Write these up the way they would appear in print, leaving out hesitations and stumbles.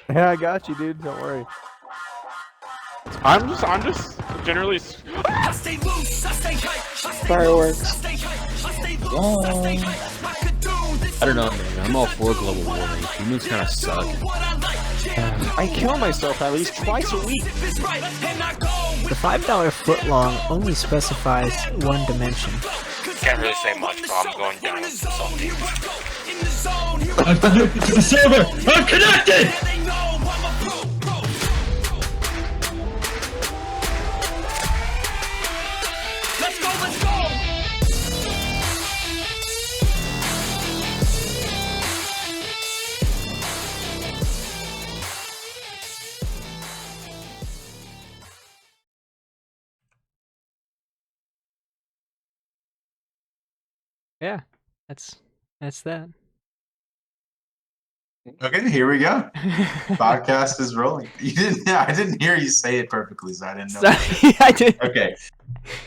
Yeah, I got you, dude. Don't worry. I'm just generally. Fireworks. I don't know, man. I'm all for global warming. Humans kind of suck. I kill myself at least twice a week. The $5 footlong only specifies one dimension. Can't really say much, but I'm going down with the salty. I'm connected to the server! I'm connected! Let's go! Yeah, that's that. Okay, here we go. Podcast is rolling. I didn't hear you say it perfectly, so I didn't know. Sorry, I did. Okay.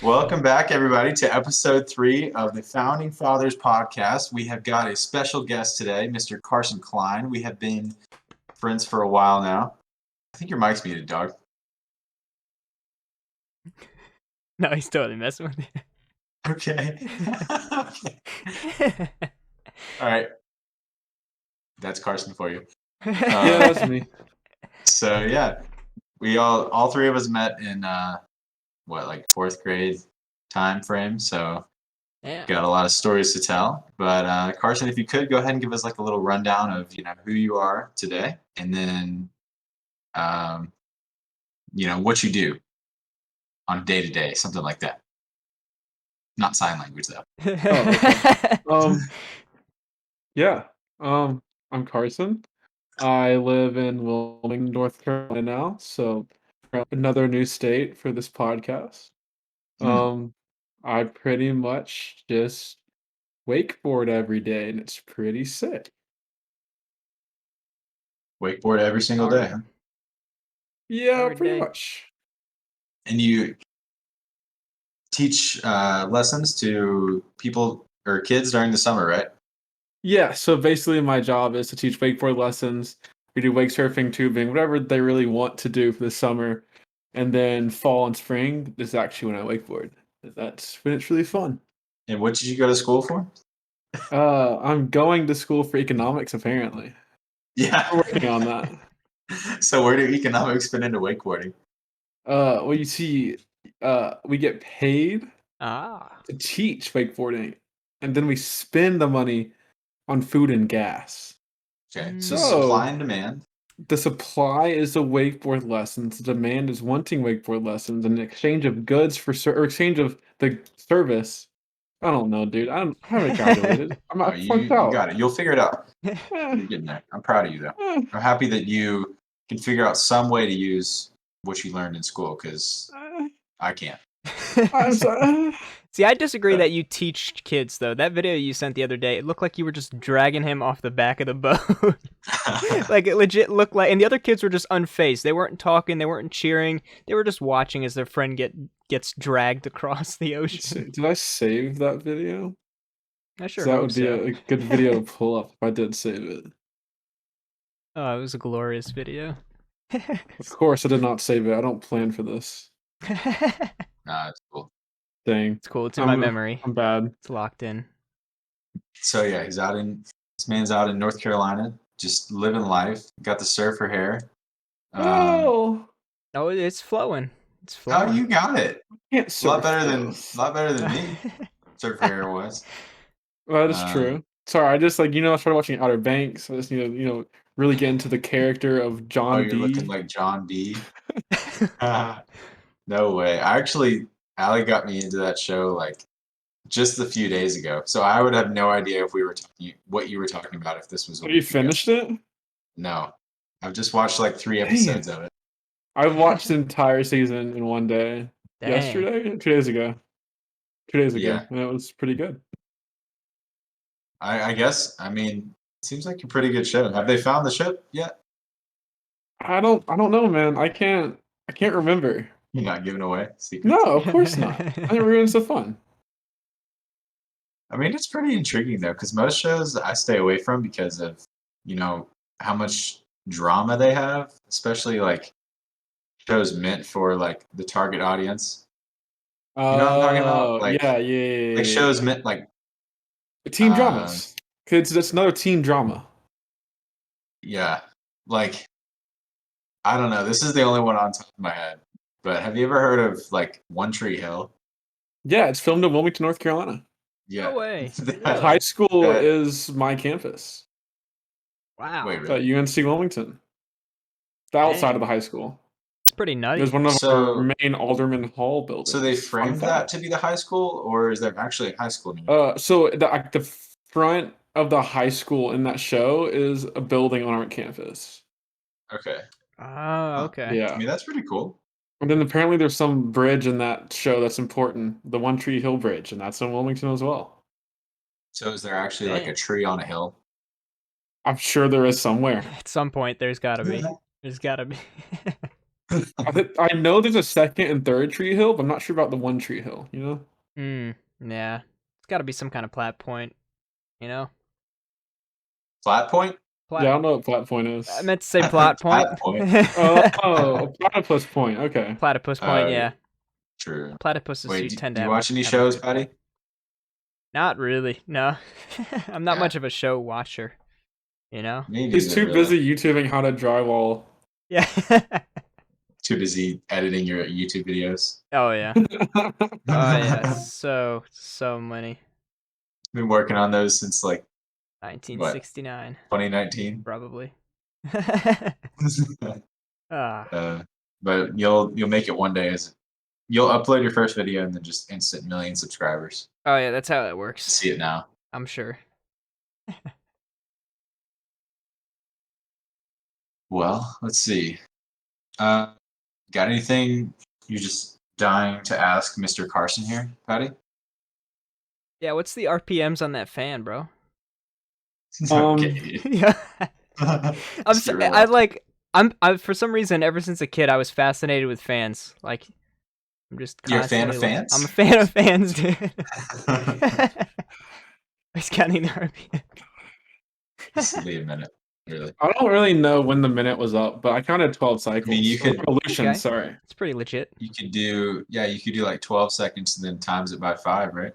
Welcome back, everybody, to episode 3 of the Founding Fathers podcast. We have got a special guest today, Mr. Carson Cline. We have been friends for a while now. I think your mic's muted, dog. No, he's totally messing with you. Okay. Okay. All right. That's Carson for you. Yeah, that's me. So yeah, we all three of us met in like 4th grade time frame. So Yeah. got a lot of stories to tell. But Carson, if you could go ahead and give us like a little rundown of who you are today, and then what you do on day to day, something like that. Not sign language though. Oh, okay. Yeah. I'm Carson. I live in Wilmington, North Carolina now, so another new state for this podcast. I pretty much just wakeboard every day, and it's pretty sick. Wakeboard every single day, huh? Yeah, Every pretty day. much. And you teach lessons to people or kids during the summer, right? Yeah, so basically my job is to teach wakeboard lessons. We do wake surfing, tubing, whatever they really want to do for the summer. And then fall and spring is actually when I wakeboard. That's when it's really fun. And what did you go to school for? I'm going to school for economics apparently. Yeah. We're working on that. So where do economics fit into wakeboarding? Well you see, we get paid to teach wakeboarding, and then we spend the money on food and gas. Okay, so So- supply and demand. The supply is the wakeboard lessons. The demand is wanting wakeboard lessons. And exchange of goods for or exchange of the service. I don't know, dude. I haven't calculated. I'm Oh, not you fucked out. got it. You'll figure it out. Eh, You're getting there. I'm proud of you, though. eh, I'm happy that you can figure out some way to use what you learned in school, because eh, I can't. I'm sorry. See, I disagree that you teach kids though. That video you sent the other day, it looked like you were just dragging him off the back of the boat. Like it legit looked like, and the other kids were just unfazed. They weren't talking, they weren't cheering. They were just watching as their friend gets dragged across the ocean. Did I save that video? I sure That hope would be so. a good video to pull up if I did save it. Oh, it was a glorious video. Of course, I did not save it. I don't plan for this Nah, it's cool. thing. It's cool. It's in my memory. I'm bad. It's locked in. So yeah, this man's out in North Carolina, just living life. Got the surfer hair. Oh, Oh, it's flowing. It's How flowing. you got it? can't A lot surf better those. than me. Surfer hair was. Well, that is true. Sorry, I just I started watching Outer Banks. I just need to, really get into the character of John Oh, you're B. looking like John B. No way. Allie got me into that show like just a few days ago. So I would have no idea if we were talking what you were talking about if this was a Have you week ago. finished it? No. I've just watched like 3 episodes of it. I watched the entire season in one day. Dang. Yesterday? 2 days ago. 2 days ago. Yeah. And it was pretty good. I guess. I mean, it seems like a pretty good show. Have they found the ship yet? I don't know, man. I can't remember. You're not giving away secrets. No, of course not. I think it ruins the fun. I mean, it's pretty intriguing though, because most shows I stay away from because of how much drama they have, especially like shows meant for like the target audience. You know what I'm talking about? Oh, Like yeah, yeah, like yeah, shows yeah. meant like Teen uh dramas. Kids, that's another teen drama. yeah, like I don't know. This is the only one on top of my head. But have you ever heard of like One Tree Hill? Yeah, it's filmed in Wilmington, North Carolina. Yeah. No way. That- High school that- is my campus. Wow. Wait, It's really? at UNC Wilmington. The outside Dang. of the high school. It's pretty It nutty. was one of our So main Alderman Hall buildings. so they Fun framed that fact. to be the high school, or is there actually a high school near there? So the front of the high school in that show is a building on our campus. Okay. Oh, Huh. okay. I Yeah. mean, that's pretty cool. And then apparently there's some bridge in that show that's important, the One Tree Hill Bridge, and that's in Wilmington as well. So is there actually like a Dang. tree on a hill? I'm sure there is somewhere. At some point, there's gotta be. There's gotta be. I know there's a second and third Tree Hill, but I'm not sure about the One Tree Hill, you know? Yeah. It's gotta be some kind of plat point, you know? Flat Point? Plat. Yeah, I don't know what Flat Point is. I meant to say plot point. Flat Point. Oh, Platypus Point. Okay. Platypus point, Oh, yeah. True. Platypuses Wait, who do tend to you have watch any have a shows, good Patty? point. Not really, no. I'm not Yeah. much of a show watcher, you know? Me He's neither, too really. busy YouTubing how to drywall. Yeah. Too busy editing your YouTube videos. Oh, yeah. Oh, yeah. So many. Been working on those since like 1969, 2019. probably. Ah. But you'll make it one day. As you'll upload your first video and then just instant million subscribers. Oh, yeah, that's how that works. See it now. I'm sure. Well, let's see. Got anything you're just dying to ask Mr. Carson here, Patty? Yeah, what's the RPMs on that fan, bro? Okay. Yeah. Just get real. I for some reason ever since a kid I was fascinated with fans. Like I'm just You're a fan of constantly fans? I'm a fan of fans, dude. I was counting the RPM. This will be a minute, really. I don't really know when the minute was up, but I counted 12 cycles. I mean, you could- Revolution, Okay. sorry. It's pretty legit. You could do like 12 seconds and then times it by 5, right?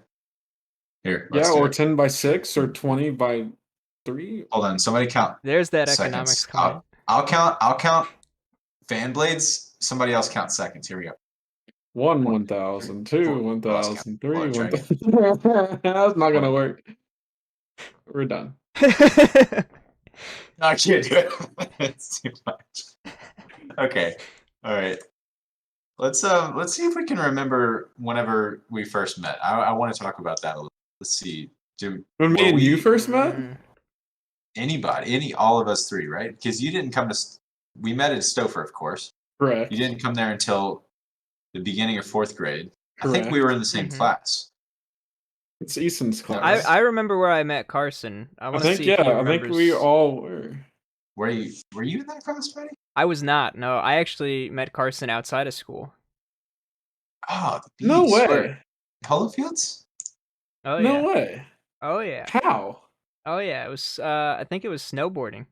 Here, let's Yeah, do or it. 10 by 6 or 20 by 3. Hold on, somebody count There's that seconds. economics comment. I'll count fan blades. Somebody else count seconds. Here we go. 1, 1,000, 2, Four. 1,000, 3, Hold on, try 1,000. That's not gonna work. We're done. No, I can't do it. It's too much. Okay. All right. Let's see if we can remember whenever we first met. I want to talk about that a little. Let's see. When me were and you we- first met? Anybody, all of us three, right? Because you didn't come to. We met at Stouffer, of course. Correct. You didn't come there until the beginning of 4th grade. I think we Correct. were in the same Mhm. class. It's Easton's class. I remember where I met Carson. I I want to think, see if he yeah, I think we remembers. all were. Were you in that class, Patty? I was not. No, I actually met Carson outside of school. Oh, the No bees. way. Where? Polo fields? Oh No yeah. way. Oh yeah. How? Oh yeah. It was. I think it was snowboarding.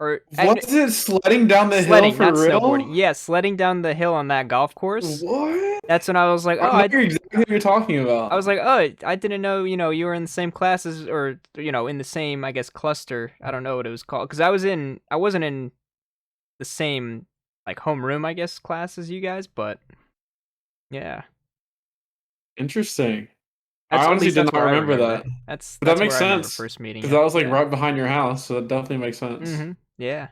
Or Was it sledding down the sledding, hill for not real? snowboarding. Yeah, sledding down the hill on that golf course. What? That's when I was like, oh, I know exactly what you're talking about. I was like, oh, I didn't know, you were in the same classes or, in the same, I guess, cluster. I don't know what it was called. Because I wasn't in the same, like, homeroom, I guess, class as you guys, but, yeah. Interesting. That's, I at honestly least did that's not where I remember that. That's But that where makes I remember sense, first meeting because him. that was like Yeah. right behind your house, so that definitely makes sense. Mm-hmm. Yeah.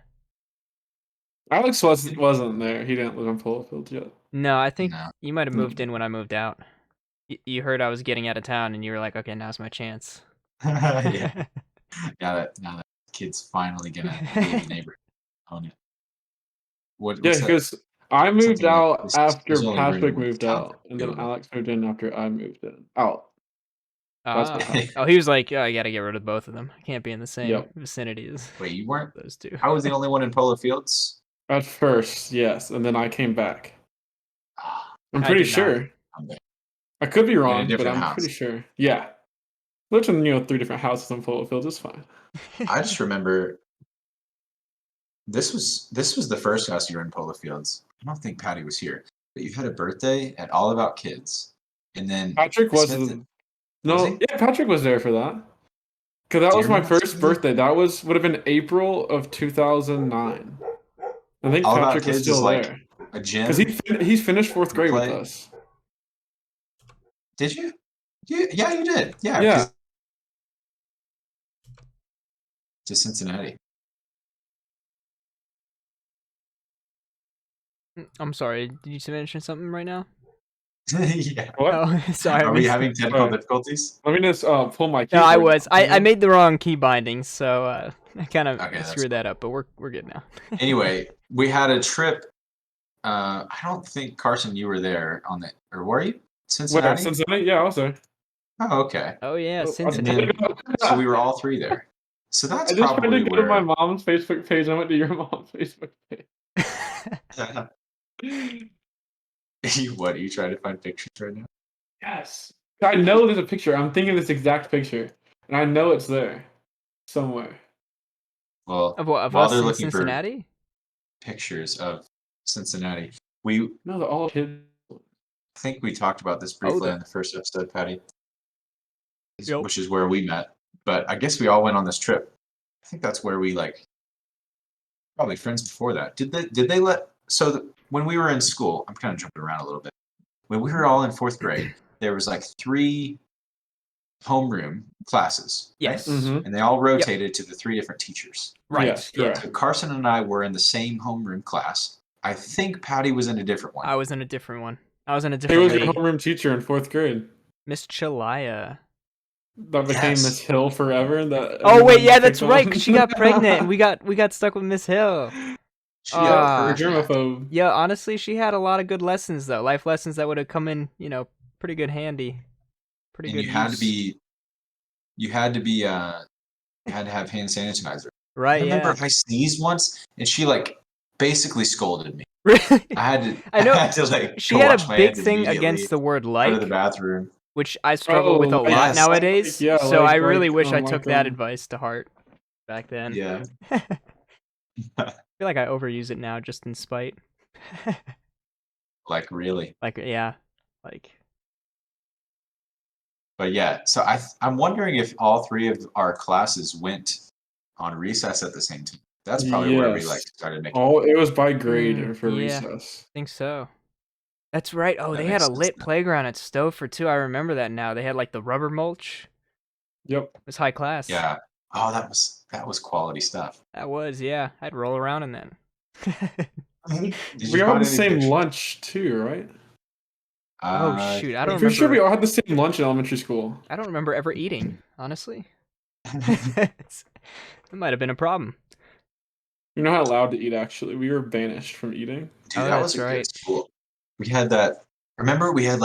Alex wasn't there. He didn't live in Polo Fields yet. No, I think No. you might have moved in when I moved out. You heard I was getting out of town, and you were like, okay, now's my chance. Yeah. Now that kid's finally gonna be in the neighborhood. Own it. Yeah, What's that? because I moved Something like out this after is only Patrick room moved town out, for and then building. Alex moved in after I moved out. That's what happened. Oh, he was like, oh, I gotta get rid of both of them. I can't be in the same Yep. vicinity as Wait, you weren't? those two. I was the only one in Polo Fields. At first, yes, and then I came back. Ah, I'm I pretty did not. sure. I'm there. I could be wrong, but different I'm house. pretty sure. Yeah. Lived in 3 different houses in Polo Fields. It's fine. I just remember this was the first house you were in Polo Fields. I don't think Patty was here, but you had a birthday at All About Kids, and then Patrick was Smith- the, was no, he? yeah, Patrick was there for that. Because that Do you was my remember first Smith? birthday. That would have been April of 2009. I think All About Patrick was Kids is still like there. a gym. Because he's finished 4th grade with played? us. Did you? Yeah, you did. Yeah. Yeah. 'Cause- to Cincinnati. I'm sorry. Did you mention something right now? Yeah. What? Oh, sorry. I Are we missed having it. technical Alright. difficulties? Let me just pull my No, keyboard. I was. down. I made the wrong key bindings, so I kind of Okay, that's screwed that up. But we're good now. Anyway, we had a trip. I don't think Carson, you were there on the, or were you? Where, Cincinnati. Cincinnati? Yeah, I was there. Oh, okay. Oh yeah, Oh, Cincinnati. So we were all three there. So that's I just tried probably to go to my where. mom's Facebook page. I went to your mom's Facebook page. What are you trying to find pictures right now? Yes. I know there's a picture. I'm thinking this exact picture. And I know it's there. Somewhere. Well, Of what? Of while us they're in looking for Cincinnati? pictures of Cincinnati, we No, they're all kids. think we talked about this briefly the- on the first episode, Patty, Yep. which is where we met. But I guess we all went on this trip. I think that's where we probably friends before that. Did they let when we were in school? I'm kind of jumping around a little bit. When we were all in 4th grade, there was 3 homeroom classes. right? Yes. Mhm. And they all rotated to the 3 different teachers. Right. Yes, yeah. correct. So Carson and I were in the same homeroom class. I think Patty was in a different one. I was in a different one. I was in a Who different was your league. homeroom teacher in 4th grade? Miss Chalaya. That became Yes. Miss Hill forever. That Oh wait, everyone yeah, that's picked right. on? Cause she got pregnant, and we got stuck with Miss Hill. She got For Ah. purged. germaphobe. Yeah, honestly, she had a lot of good lessons though. Life lessons that would have come in, pretty good handy. Pretty And good. you had to use. be you had to have hand sanitizer. Right. I remember Yeah. I sneezed once and she basically scolded me. Really. I had to I know, I had to She go had wash a my big hands thing immediately, against the word go to like, the bathroom. which I struggle with a lot yes. nowadays. Yeah, so I like- really like, wish I like, took that advice to heart back then. Yeah. I feel like I overuse it now just in spite. Like really. Like yeah, like But yeah, so I'm wondering if all 3 of our classes went on recess at the same time. That's probably where we Yes. started making. Oh, it was by grade Mm, for yeah. recess. I think so. That's right. Oh, That they had makes a sense lit now. playground at Stouffer too. I remember that now. They had like the rubber mulch. Yep. It was high class. Yeah. Oh, that was quality stuff. That was, yeah. I'd roll around in that. Did We you all find had the any same pictures? lunch too, right? Oh shoot, I I'm don't pretty sure we remember. all had the same lunch in elementary school. I don't remember ever eating, honestly. It might have been a problem. You're not allowed to eat, actually. We were banished from eating. Dude, Oh, that was that's a right. good school. We had that. Remember, we had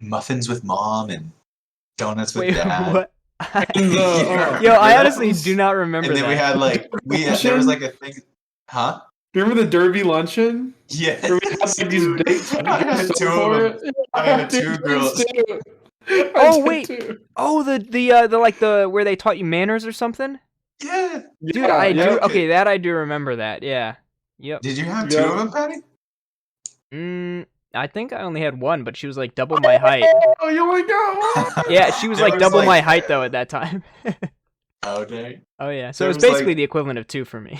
muffins with mom and donuts with Wait, dad. what? And You the, remember Yo, I honestly those? do not remember And then that. we had there was a thing, huh? do you remember the Derby luncheon? Yes. Where we had like these dates. I had so 2 for of them. it? I had did 2 girls. too. I Oh, did wait. too. Oh, the where they taught you manners or something? Yeah. Dude, Yeah, I yeah. do. Okay, that I do remember that. Yeah. Yep. Did you have 2 Yeah. of them, Patty? I think I only had one, but she was like double my height. Oh, you only got one. Yeah, she was There like double my height though at that time. Oh, dang. Oh yeah, so There it was was, basically the equivalent of 2 for me.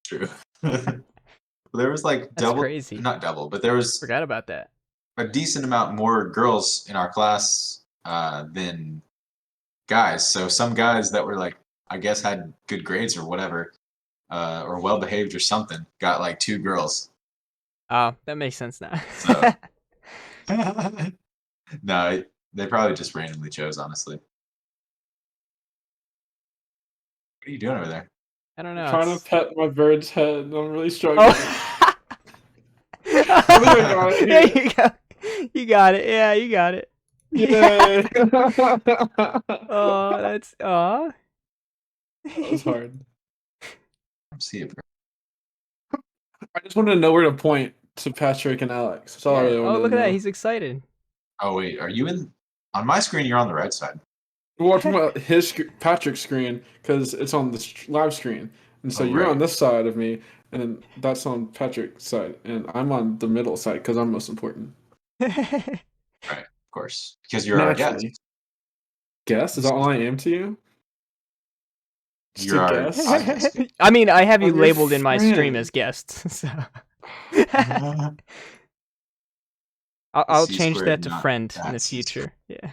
True. There was double, crazy. not double, but there was Forgot about that. a decent amount more girls in our class than guys. So some guys that were I guess had good grades or whatever, or well behaved or something, got 2 girls. Oh, that makes sense now. So- No, they probably just randomly chose, honestly. What are you doing over there? I don't know. Trying it's- to pet my bird's head. I'm really struggling. Oh. got it. There you go. You got it. Yeah, you got it. Yay! Oh, that's aw. That was hard. See it. I just wanted to know where to point to Patrick and Alex. That's all I really Oh, wanted look to at that. know. He's excited. Oh wait, are you in? On my screen, you're on the right side. We're watching about Patrick's screen because it's on the live screen. And so Oh, you're right. on this side of me, and then that's on Patrick's side, and I'm on the middle side because I'm most important. Right, of course, because you're our guest. Naturally. Guess? Is that all I am to you? Just You're a our guess? podcast. I mean, I have you I'm your labeled in my stream friend. as guests, so The I'll C change squared, that to not friend in that the C future. Yeah.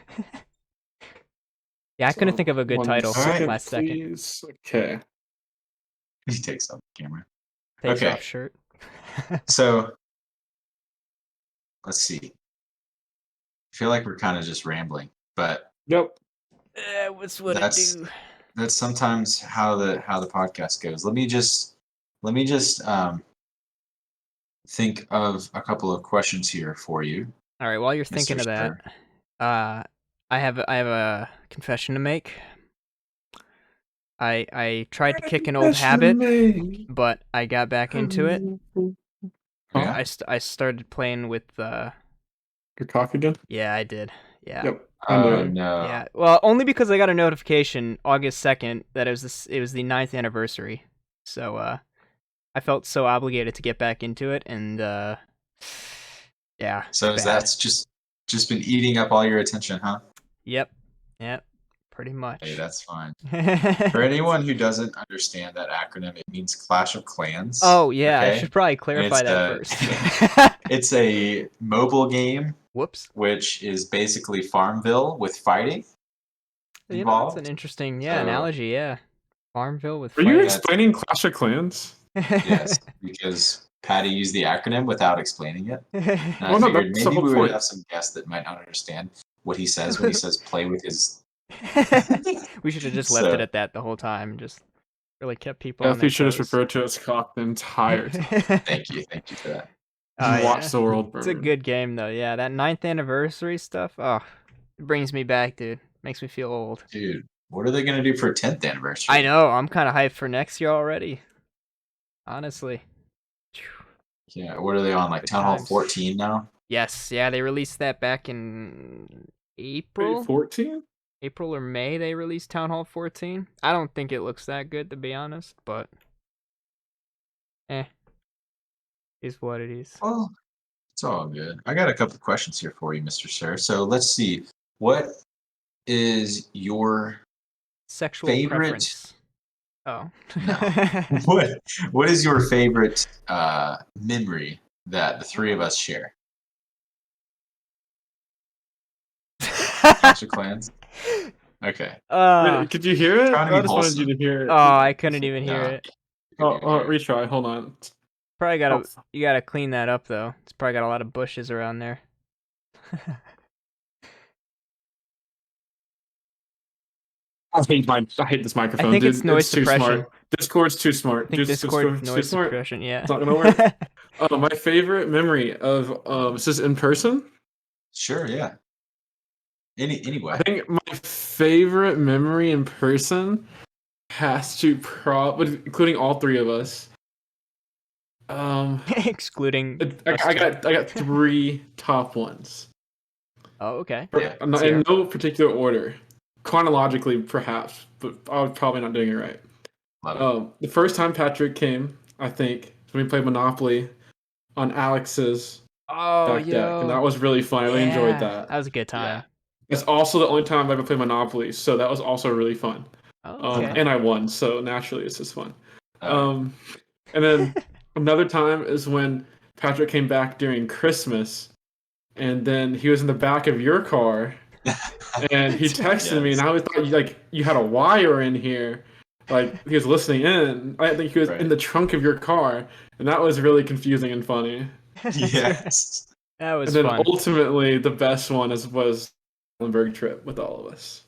Yeah, I couldn't So, think of a good 1 title second, last second. please. Okay. He takes off the camera. Takes Okay. off shirt. So let's see. I feel like we're kind of just rambling, but Yep. What's what That's- it do? that's sometimes how the podcast goes. Let me just think of a couple of questions here for you. All right, while you're thinking of that, I have a confession to make. I tried to kick an old habit, but I got back into it. Yeah. I started playing with Your cock again? yeah, I did. Yeah. Yep. I knew Oh it. no. Yeah. Well, only because I got a notification August 2nd that it was the 9th anniversary. So I felt so obligated to get back into it, and yeah. So it's that's just been eating up all your attention, huh? Yep. Pretty much. Hey, that's fine. For anyone who doesn't understand that acronym, it means Clash of Clans. Oh yeah, I okay? should probably clarify it's, that first. It's a mobile game, Whoops. which is basically Farmville with fighting You know, involved. that's an interesting So- analogy. Yeah. Farmville with Are you fighting. explaining Clash of Clans? Yes, because Patty used the acronym without explaining it. And I Oh, no, figured that's the maybe whole we would point. have some guests that might not understand what he says when he says play with his. We should have just left So- it at that the whole time. Just really kept people Yeah, on if their you should just toes. refer to it as cock the entire time. Thank you for that. Oh, Watch yeah. the world burn. It's a good game though. Yeah, that 9th anniversary stuff. Oh, it brings me back, dude. Makes me feel old. Dude, what are they gonna do for 10th anniversary? I know. I'm kind of hyped for next year already. Honestly. Yeah, what are they on? Like Good Town Hall times. 14 now? Yes. Yeah, they released that back in April. 14? April or May they released Town Hall 14. I don't think it looks that good to be honest, but is what it is. Oh, it's all good. I got a couple of questions here for you, Mr. Sir. So let's see. What is your Sexual favorite- preference. Oh. what is your favorite memory that the three of us share? Clash of Clans? Okay. Wait, could you hear it? trying to be I just wanted wholesome. you to hear it. Oh, I couldn't even hear No. it. Oh, retry. Hold on. Probably gotta Oh. you gotta clean that up though. It's probably got a lot of bushes around there. I hate this microphone. I think dude. it's noise too suppression. smart. Discord's too smart. I think Discord Discord's noise too smart. suppression, yeah. It's not gonna work. My favorite memory of is this in person? Sure, yeah. Anyway. I think my favorite memory in person has to including all three of us. Excluding I got three top ones. Oh, okay. Yeah, In let's hear it. no particular order. Chronologically, perhaps, but I was probably not doing it right. Love it. The first time Patrick came, I think, when we played Monopoly on Alex's Oh, back deck, and that was really fun. I really enjoyed that. That was a good time. It's also the only time I've ever played Monopoly, so that was also really fun. Oh, okay. And I won, so naturally it's just fun. Uh, And then another time is when Patrick came back during Christmas, and then he was in the back of your car, and he texted me, and I always thought you had a wire in here, like he was listening in. I think he was in the trunk of your car, and that was really confusing and funny. yes. That was And then fun. ultimately, the best one was the Stellenberg trip with all of us.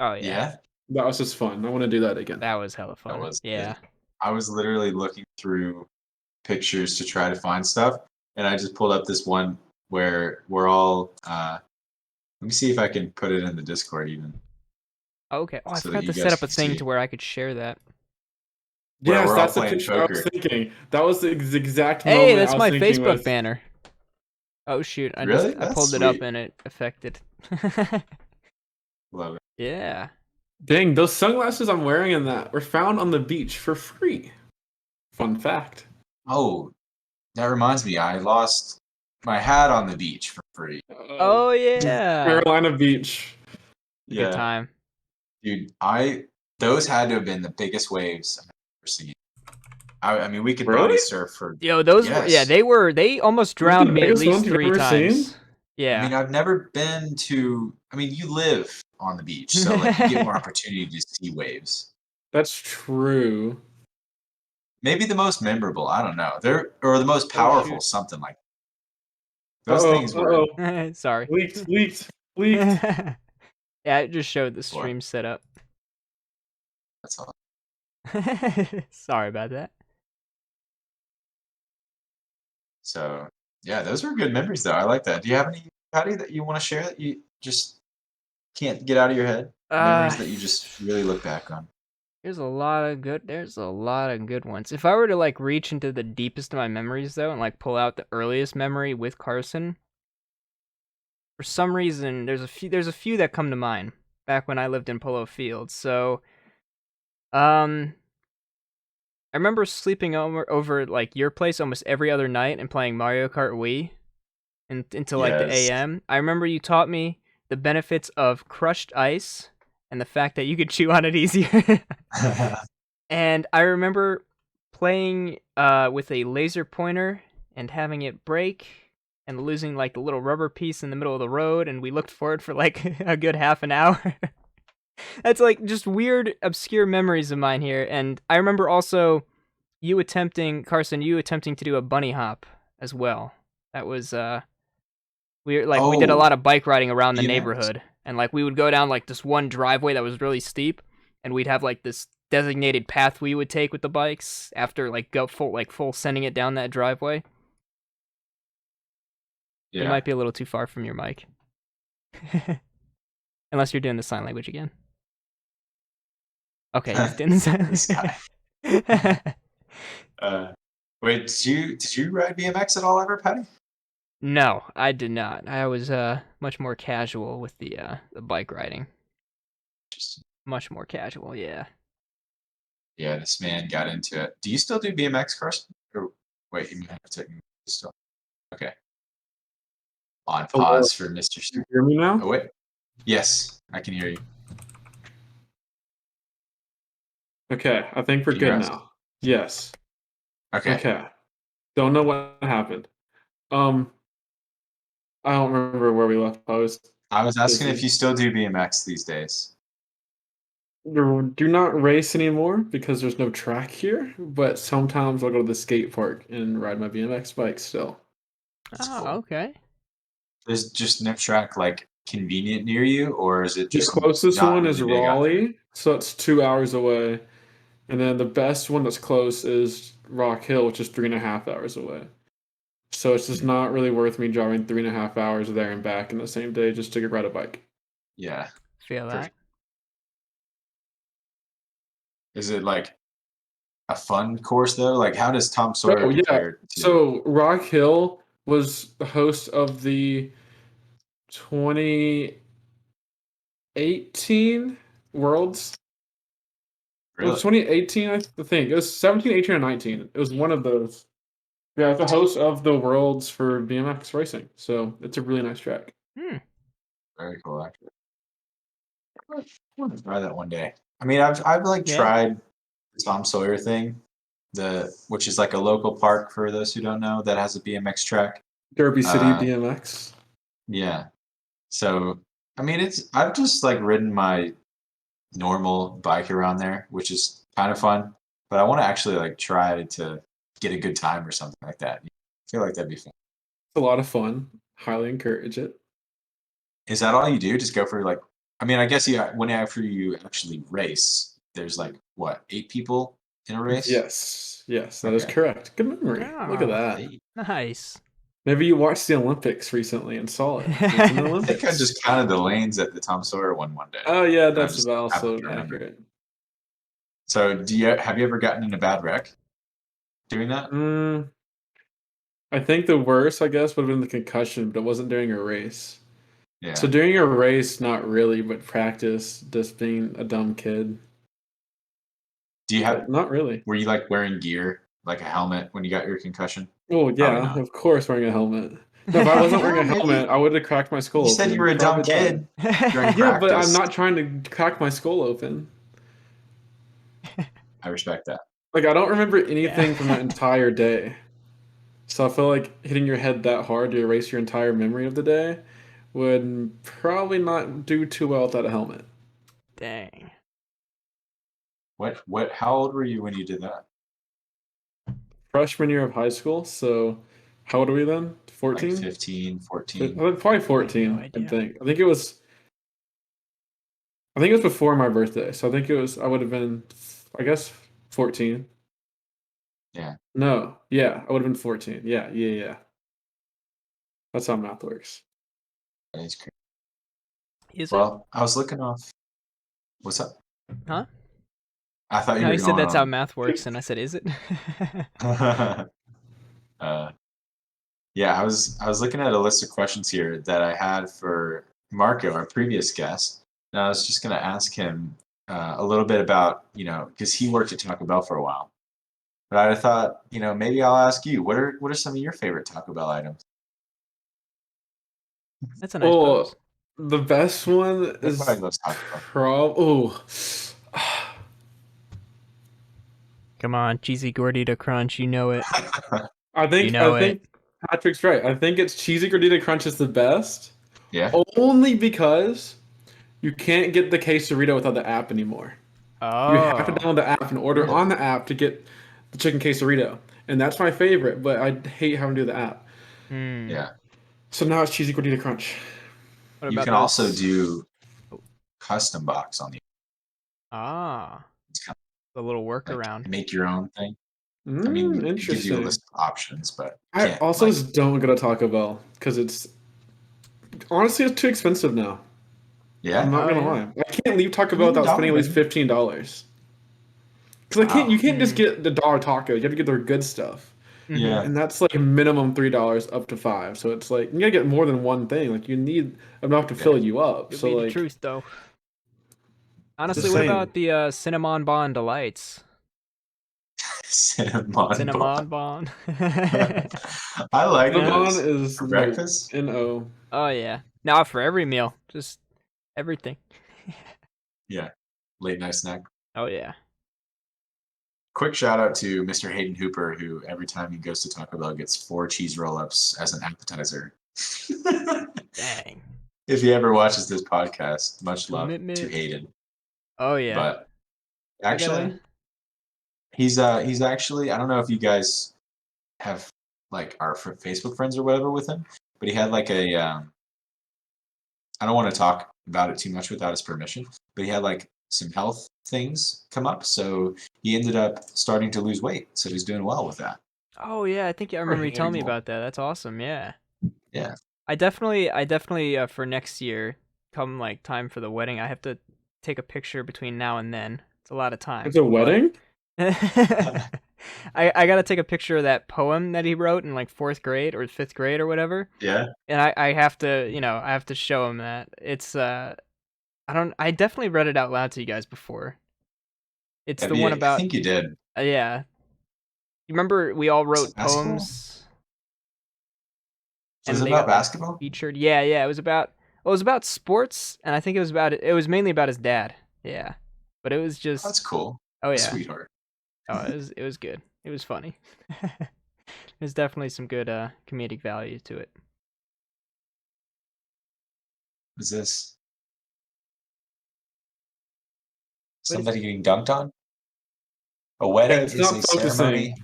Oh yeah. Yeah. That was just fun. I want to do that again. That was hella fun. That was yeah. good. I was literally looking through pictures to try to find stuff, and I just pulled up this one where we're all. Let me see if I can put it in the Discord even. Okay. Oh, I So that forgot you to set guys up a can thing see. to where I could share that. Where Yes, we're all that's the playing picture I was poker. thinking. That was the exact moment. Hey, I that's was my thinking Facebook with- banner. Oh shoot! I Really? I That's pulled it up sweet. and it affected. Love it. Yeah. Dang, those sunglasses I'm wearing in that were found on the beach for free. fun fact. Oh, that reminds me. I lost my hat on the beach for free. Oh yeah. Carolina Beach. Good Yeah, time. dude. Those had to have been the biggest waves I've ever seen. I mean, we could body Really? surf for. Yo, those were Yes. they almost Those are the drowned me at biggest least ones you've 3 ever times. seen? Yeah. I mean, I've never been to. I mean, you live on the beach, so like you get more opportunity to see waves. That's true. Maybe the most memorable. I don't know. Or the most powerful, shoot. something like. Those Uh-oh, things were. uh-oh. Sorry. Leaked. Yeah, it just showed the Boy. stream setup. That's all. Sorry about that. So yeah, those were good memories, though. I like that. Do you have any, Patty, that you want to share that you just can't get out of your head? Memories that you just really look back on. There's a lot of good ones. If I were to like reach into the deepest of my memories though and like pull out the earliest memory with Carson, for some reason there's a few that come to mind back when I lived in Polo Fields. So I remember sleeping over at, like, your place almost every other night and playing Mario Kart Wii until like the Yes. AM. I remember you taught me the benefits of crushed ice and the fact that you could chew on it easier. And I remember playing with a laser pointer and having it break and losing like the little rubber piece in the middle of the road, and we looked for it for like a good half an hour. That's like just weird, obscure memories of mine here. And I remember also Carson, you attempting to do a bunny hop as well. That was we did a Oh, lot of bike riding around the BMX. neighborhood, and like we would go down like this one driveway that was really steep, and we'd have like this designated path we would take with the bikes after like go full sending it down that driveway. You Yeah. might be a little too far from your mic. Unless you're doing the sign language again. Okay, he's doing the sign This guy. language. Wait, did you ride BMX at all ever, Patty? No, I did not. I was much more casual with the bike riding. Just Much more casual, yeah. yeah, this man got into it. Do you still do BMX, Carson? Or wait, you might have to take me still. Okay. On pause for Mr. Can you hear me now? Oh wait. Yes, I can hear you. Okay, I think we're Can you good rest? now. Yes. Okay. Okay. Don't know what happened. I don't remember where we left. I was I was asking if busy. you still do BMX these days. Do not race anymore because there's no track here, but sometimes I'll go to the skate park and ride my BMX bike still. That's Oh, cool. okay. There's just no track like convenient near you, or is it The just closest not one is really big out there? Raleigh, so it's 2 hours away. And then the best one that's close is Rock Hill, which is 3.5 hours away. So it's just not really worth me driving 3.5 hours there and back in the same day just to ride a bike. Yeah. Feel For that. sure. Is it like a fun course though? Like how does Tom Sawyer Oh yeah. compare to So Rock Hill was the host of the 2018 Worlds. It was really? 2018, I think. It was 17, 18, or 19. It was one of those. Yeah, it's the host of the Worlds for BMX racing. So it's a really nice track. Very cool actually. I want to try that one day. I mean I've like Yeah. tried the Tom Sawyer thing, which is like a local park for those who don't know that has a BMX track. Derby City Uh, BMX. Yeah. So I mean I've just like ridden my normal bike around there, which is kind of fun. But I want to actually like try to get a good time or something like that. I feel like that'd be fun. It's a lot of fun. Highly encourage it. Is that all you do? Just go for like I mean I guess after you actually race, there's like what, 8 people in a race? Yes, that is Okay. correct. Good memory. Look at Ah, that. 8. nice. Maybe you watched the Olympics recently and saw it. It's in the I Olympics. think I just counted the lanes at the Tom Sawyer one day. Oh yeah, and I that's just about happened also to remember. accurate. So have you ever gotten in a bad wreck doing that? I think the worst, I guess, would have been the concussion, but it wasn't during a race. Yeah. So during a race, not really, but practice, just being a dumb kid. Do you But not really. were you like wearing gear like a helmet when you got your concussion? Oh Probably yeah, not. of course wearing a helmet. No, if I wasn't wearing a Maybe. helmet, I would have cracked my skull You open. said you were a Probably dumb kid during Yeah, but I'm practice. not trying to crack my skull open. I respect that. Like I don't remember anything Yeah. from that entire day. So I feel like hitting your head that hard to erase your entire memory of the day would probably not do too well without a helmet. Dang. What? How old were you when you did that? Freshman year of high school, so how old are we then? Like 14? 15, 14? Probably 14, I idea. think. I think it was before my birthday, so I would have been, I guess, 14. Yeah. No, yeah, I would have been 14. Yeah. That's how math works. That is crazy. Is it? Well, I was looking off. What's up? Huh? I thought you No, were he said going that's how on. math works, and I said, is it? uh, yeah, I was looking at a list of questions here that I had for Marco, our previous guest, and I was just gonna ask him a little bit about because he worked at Taco Bell for a while. But I thought maybe I'll ask you what are some of your favorite Taco Bell items? That's a nice pose. The best one is Everybody loves Taco Bell. Come on, cheesy gordita crunch, you know it. I think You know it. Patrick's right. I think it's cheesy gordita crunch is the best, Yeah. only because you can't get the quesarito without the app anymore. You have to Oh. download the app and order on the app to get the chicken quesarito, and that's my favorite. But I hate having to do the app. Hmm. Yeah. So now it's cheesy gordita crunch. What You about can also those? do custom box on the. Ah, It's kind the little of like workaround. make your own thing. I mean, it gives you a Interesting. list of options, but you I can't also just don't go to Taco Bell because it's too expensive now. I'm yeah. not Oh, gonna yeah? lie. I can't leave Taco Bell Maybe without spending at least Domino's. $15. Because Wow. you can't just Hmm. get the dollar tacos. You have to get their good stuff, Yeah. and that's like minimum $3 up to $5. So it's like you gotta get more than one thing. Like you need enough to fill you up. It'll So be the like truth, though. just Honestly, what about saying, the Cinnamon Bond Delights? Cinnamon Cinnamon bun. Bond. I like Yeah. cinnamon those is for no breakfast. no. Oh, yeah. Now for every meal. Just everything. Yeah. Late night snack. Oh, yeah. Quick shout out to Mr. Hayden Hooper, who every time he goes to Taco Bell gets 4 cheese roll-ups as an appetizer. Dang. If he ever watches this podcast, much love to Commitment. Hayden. Oh, yeah. But I actually, gotta... he's actually, I don't know if you guys have like our Facebook friends or whatever with him, but he had like I don't want to talk about it too much without his permission, but he had like some health things come up, so he ended up starting to lose weight. So he's doing well with that. Oh, yeah. I think I remember you telling me about that. That's awesome. Yeah. Yeah. I definitely, for next year, come like time for the wedding, I have to take a picture between now and then. It's a lot of time. It's a wedding. I gotta take a picture of that poem that he wrote in like 4th grade or 5th grade or whatever, Yeah. and I have to I have to show him that. It's I definitely read it out loud to you guys before. It's the one I about think you did. yeah. You remember we all Was wrote it basketball? poems Was and it they about got like basketball? featured. Yeah, it was about sports, and I think it was mainly about his dad. Yeah, but it was just That's cool. oh yeah, Sweetheart. oh it was good. It was funny. There's definitely some good comedic value to it. Is this What is somebody getting dunked on? A Yeah, wedding it's is not a focusing. ceremony.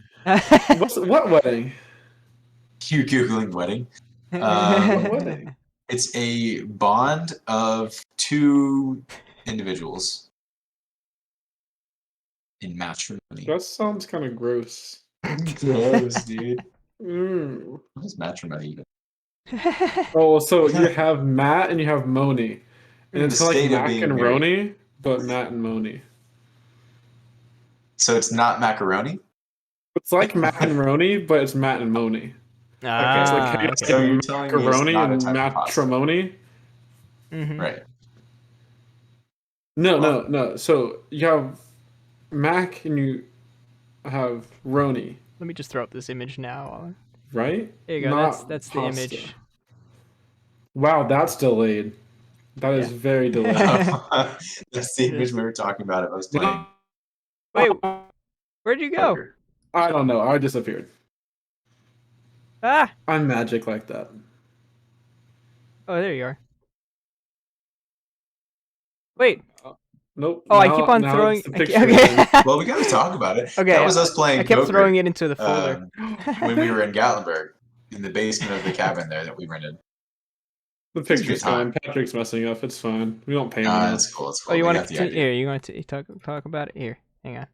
What wedding? You Googling wedding. What wedding? It's a bond of 2 individuals in matrimony. That sounds kind of gross. Gross, dude. Mm. What is matrimony even? Oh, so you have Matt and you have Moni, and The it's kind of like state of Mac being and married. Roni, but Matt and Moni. So it's not macaroni? It's like Mac and Roni, but it's Matt and Moni. It's like Ah, it's So like you're telling me it's macaroni not a and type of pasta. matrimony. hmm Right. No, Well- no, no. So you have Mac and you have Roni, Let me just throw up this image now. Right? There you go. Not That's the pasta. image. Wow, that's delayed. That is Yeah. very delayed. That's the image we were talking about. If I was playing Wait, where'd you go? poker. I don't know. I disappeared. Ah! I'm magic like that. Oh, there you are. Wait. Nope. Oh, I keep on now throwing. it's the I picture keep- again. Well, we got to talk about it. Okay, That was us playing I kept poker, throwing it into the folder. when we were in Gatlinburg, in the basement of the cabin there that we rented. The It's a good picture's time. fine. Patrick's messing up. It's fine. We don't pay him Nah, enough. it's cool. It's Oh, cool. you We want got to the continue? idea. Here, you want to talk about it? Here, hang on.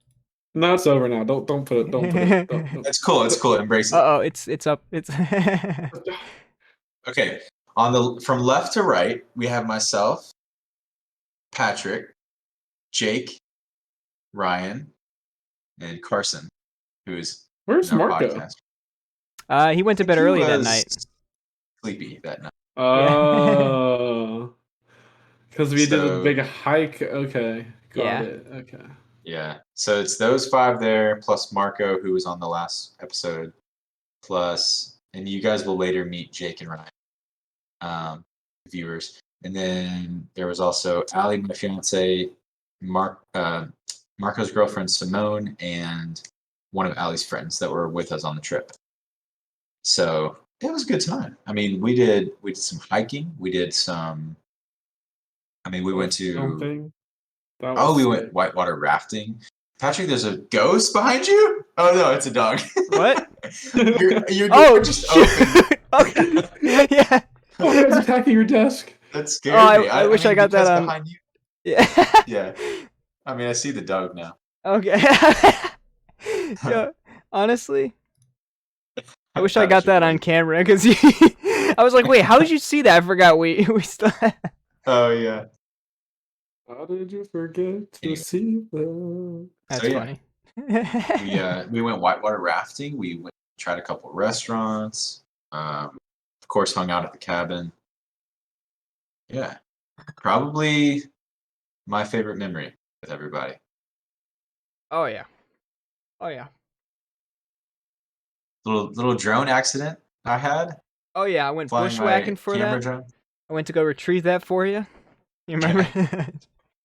No, it's over now. Don't put it. Don't put it. Don't. It's cool. It's cool. Embrace it. Uh-oh, it's up. It's Okay. From left to right, we have myself, Patrick, Jake, Ryan, and Carson, who is Where's in our Marco? podcast. he went to I bed think he early that was night. Sleepy that night. Oh, because we did a So- big hike. Okay, got Yeah. it. Okay. Yeah. So it's those 5 there, plus Marco, who was on the last episode, and you guys will later meet Jake and Ryan, viewers. And then there was also Allie, my fiance, Marco's girlfriend Simone, and one of Allie's friends that were with us on the trip. So it was a good time. I mean, we did some hiking. We did some. I mean, we went to. Something. That Oh, was we sick. went whitewater rafting. Patrick, there's a ghost behind you? Oh no, it's a dog. What? Your Oh, door just opened. shoot! Okay. Yeah. Oh, it's attacking your desk. That scared Oh, me. I wish I mean, got that because on- behind you. Yeah. Yeah. I mean, I see the dog now. Okay. Yo, honestly, I wish I got that on camera because I was like, wait, how did you see that? I forgot we still. Oh yeah. How did you forget to Anyway. see that? That's So, yeah. funny. We went whitewater rafting. We tried a couple restaurants. Of course, hung out at the cabin. Yeah, probably my favorite memory with everybody. Oh yeah. Oh yeah. Little drone accident I had Oh yeah. I went flying bushwhacking my for camera that. drone. I went to go retrieve that for you. You remember?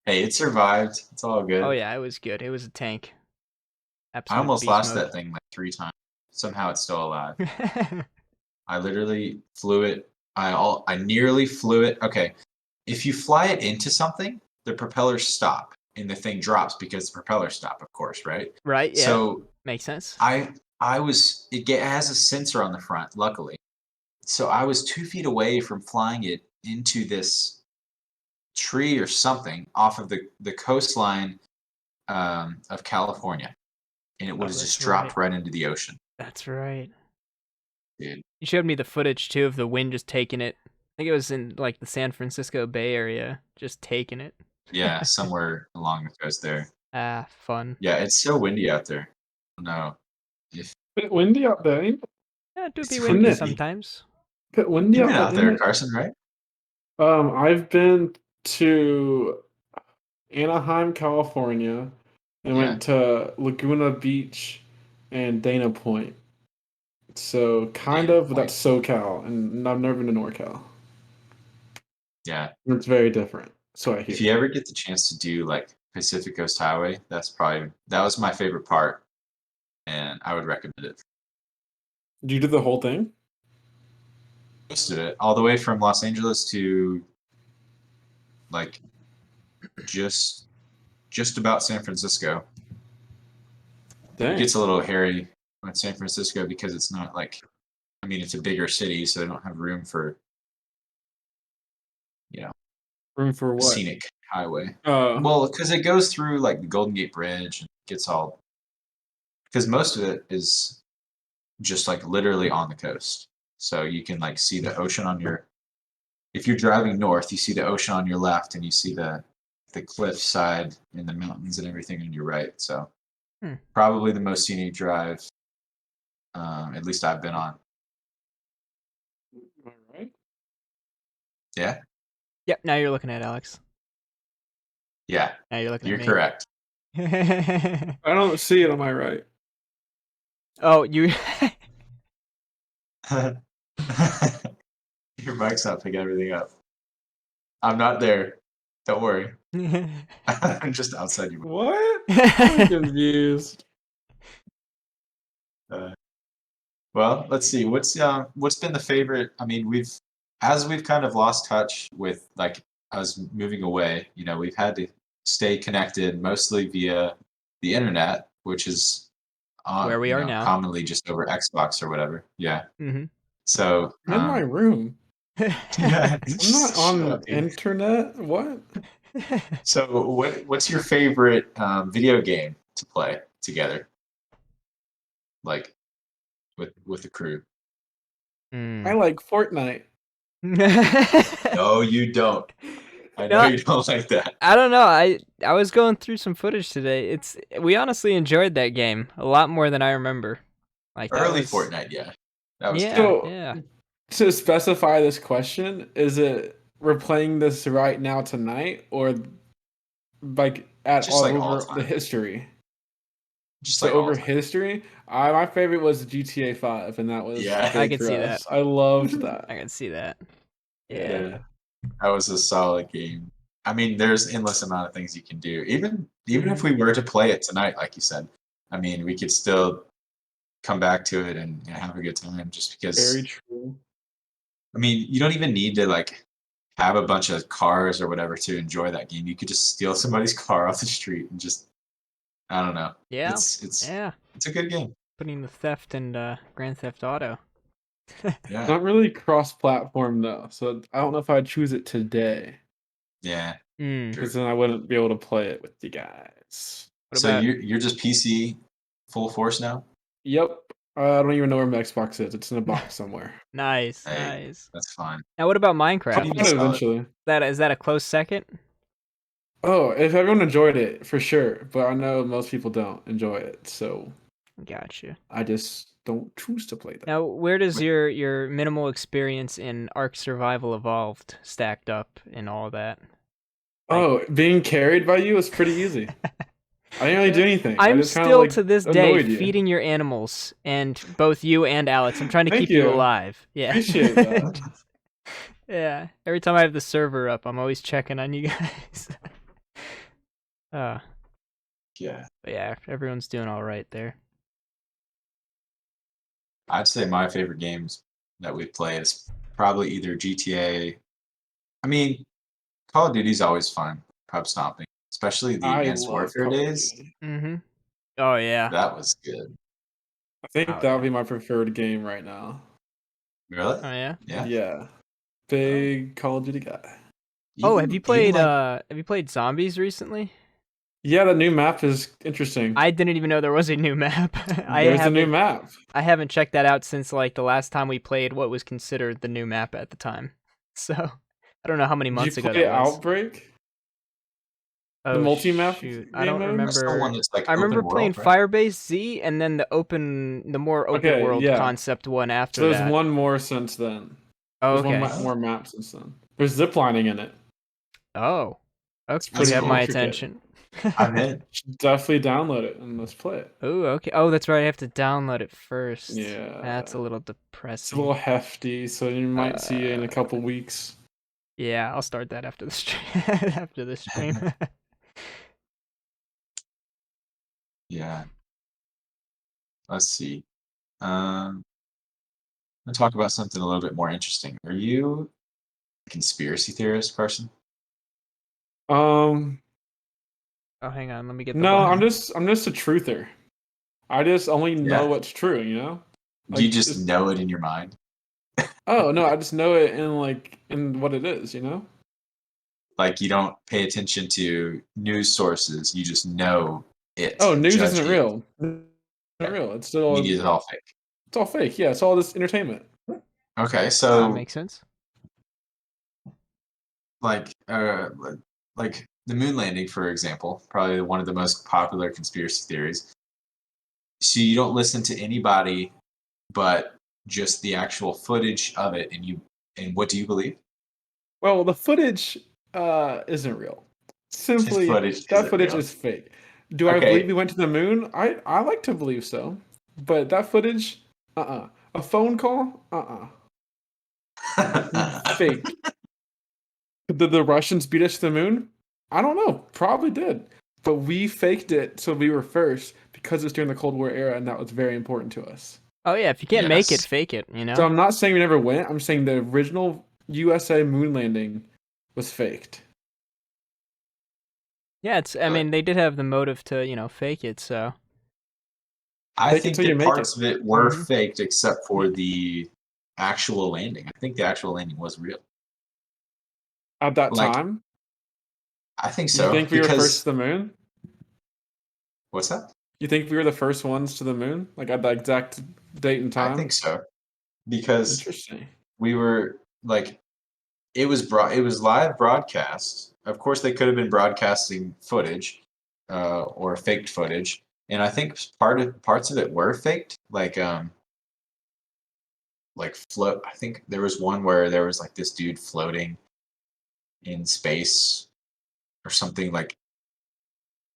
Hey, it survived. It's all good. Oh yeah, it was good. It was a tank. I Absolute almost beast lost mode. that thing like 3 times. Somehow it's still alive. I literally flew it. I nearly flew it. Okay, if you fly it into something, the propellers stop and the thing drops because the propellers stop, of course, right? Right? Yeah. So Makes sense. it has a sensor on the front, luckily. So I was 2 feet away from flying it into this tree or something off of the coastline of California, and it would have that's just dropped right into the ocean. That's right. Dude. You showed me the footage too of the wind just taking it. I think it was in like the San Francisco Bay Area, just taking it. Yeah, somewhere along the coast there. Ah, fun. Yeah, it's so windy out there. No, Bit windy out there. Ain't Yeah, it do It's be windy. windy sometimes. bit windy you've been out there, ain't it? Carson, right? I've been to Anaheim, California, and Yeah. went to Laguna Beach and Dana Point. So kind Dana of Point. that's SoCal, and I've never been to NorCal. Yeah. It's very different. So I If hear. you ever get the chance to do like Pacific Coast Highway, that was my favorite part, and I would recommend it. You did the whole thing? Most of it, all the way from Los Angeles to like just about San Francisco. It Dang. gets a little hairy in San Francisco because it's not like, I mean, it's a bigger city, so they don't have room for, Room for a what? scenic highway. Uh, Well, because it goes through like the Golden Gate Bridge and gets all, because most of it is just like literally on the coast. So you can like see the ocean if you're driving north, you see the ocean on your left and you see the cliff side and the mountains and everything on your right. So probably the most scenic drive, at least I've been on. am I right? Yeah. Yep, now you're looking at Alex. Yeah. Now you're looking You're at me. correct. I don't see it on my right. Oh, you. Your mic's not picking everything up. I'm not there. Don't worry. I'm just outside your mic. What? I'm confused. Well, let's see. What's been the favorite? I mean, we've kind of lost touch with like us moving away. You know, we've had to stay connected mostly via the internet, which is Where we are now. commonly just over Xbox or whatever. Yeah. Mm-hmm. So I'm in my room. yeah, I'm not on internet. What? So what's your favorite video game to play together? Like with the crew? Mm. I like Fortnite. No, you don't. I know No, you don't like that. I don't know. I was going through some footage today. We honestly enjoyed that game a lot more than I remember. Like that Early was, Fortnite, yeah. That was Yeah, good. So yeah. to specify this question, is it we're playing this right now tonight, or like at Just all like all over the time. history? Just So like all over time. history, my favorite was GTA 5, and that was Yeah. I big could for see us. that. I loved that. I can see that. Yeah. Yeah. That was a solid game. I mean, there's endless amount of things you can do. Even if Mhm. we were to play it tonight, like you said, I mean, we could still come back to it and have a good time just Very because true. I mean, you don't even need to like have a bunch of cars or whatever to enjoy that game. You could just steal somebody's car off the street and just I don't know. Yeah. It's Yeah. a good game. Putting the theft and Grand Theft Auto. Yeah. Not really cross-platform though, so I don't know if I'd choose it today, Yeah. Mm. because True. then I wouldn't be able to play it with you guys. What So about you're just PC full force now? Yep. I don't even know where my Xbox is. It's in a box somewhere. nice, Hey, nice. that's fine. Now what about I'll Minecraft? Pretty play it solid. eventually. Is that a close second? Oh, if everyone enjoyed it, for sure. But I know most people don't enjoy it, so Gotcha. I just don't choose to play that. Now, where does Wait. your minimal experience in Ark Survival Evolved stacked up and all that? Oh, being carried by you is pretty easy. I didn't really do anything. I I'm just kind of still like to this day annoyed you. feeding your animals, and both you and Alex. I'm trying to Thank keep you you. alive. Yeah. Appreciate that. Yeah. Every time I have the server up, I'm always checking on you guys. uh, Yeah. but yeah, everyone's doing all right there. I'd say my favorite games that we play is probably either GTA. I mean, Call of Duty's always fun. Pub stomping, especially the I Advanced love Warfare Call of days. Duty. Mm-hmm. Oh yeah. That was good. I think Oh that would yeah. be my preferred game right now. Really? Oh yeah. Yeah. Yeah. Big Call of Duty guy. Oh, Even like have you played Zombies recently? Yeah, the new map is interesting. I didn't even know there was a new map. There's a new map. I haven't checked that out since like the last time we played what was considered the new map at the time. So I don't know how many Did months you ago play that was. Outbreak? The Oh multi-map shoot, I game don't mode? that's the one remember. that's like I remember open playing world, right? Firebase Z and then the more open Okay, world yeah. concept one So after there's that. one more since then. Oh, There's one okay. more map since then. There's ziplining in it. Oh, okay. pretty You have my intricate. attention. I'm in. Should definitely download it and let's play it. Oh, okay. Oh, that's right. I have to download it first. Yeah. That's a little It's a depressing. little hefty, so you might see it in a couple weeks. Yeah, I'll start that after the stream. After the stream. Yeah. Let's see. Let's talk about something a little bit more interesting. Are you a conspiracy theorist, Carson? Um, Oh, hang on. Let me get the no, button. I'm just a truther. I just only know Yeah. what's true, you know? Do you Like, just it's- know it in your mind? Oh no, I just know it in what it is, you know? Like you don't pay attention to news sources, you just know it. Oh, and news judge isn't it. real. It's not real. It's all Media is all fake. fake. Yeah, it's all this entertainment. Okay, That so makes sense. like like the moon landing, for example, probably one of the most popular conspiracy theories. So you don't listen to anybody but just the actual footage of it, and what do you believe? Well, the footage isn't real. Simply, Footage that isn't footage real. is fake. Do I Okay. believe we went to the moon? I like to believe so. but that footage, a phone call, fake. Did the Russians beat us to the moon? I don't know. Probably did. But we faked it so we were first because it's during the Cold War era, and that was very important to us. Oh yeah, if you can't make it, Yes. fake it. You know. So I'm not saying we never went. I'm saying the original USA moon landing was faked. Yeah, I mean, they did have the motive to fake it. So. I Fake it think till you that make parts it. of it were Mhm. faked except for the actual landing. I think the actual landing was real. At that Like, time, I think you so. think we were first Because, to the moon? what's that? You think we were the first ones to the moon? Like at the exact date and I time? think so. Because Interesting. we were like, it was live broadcast. Of course, they could have been broadcasting footage, or faked footage, and I think parts of it were faked. Like float. I think there was one where there was like this dude floating in space or something. Like,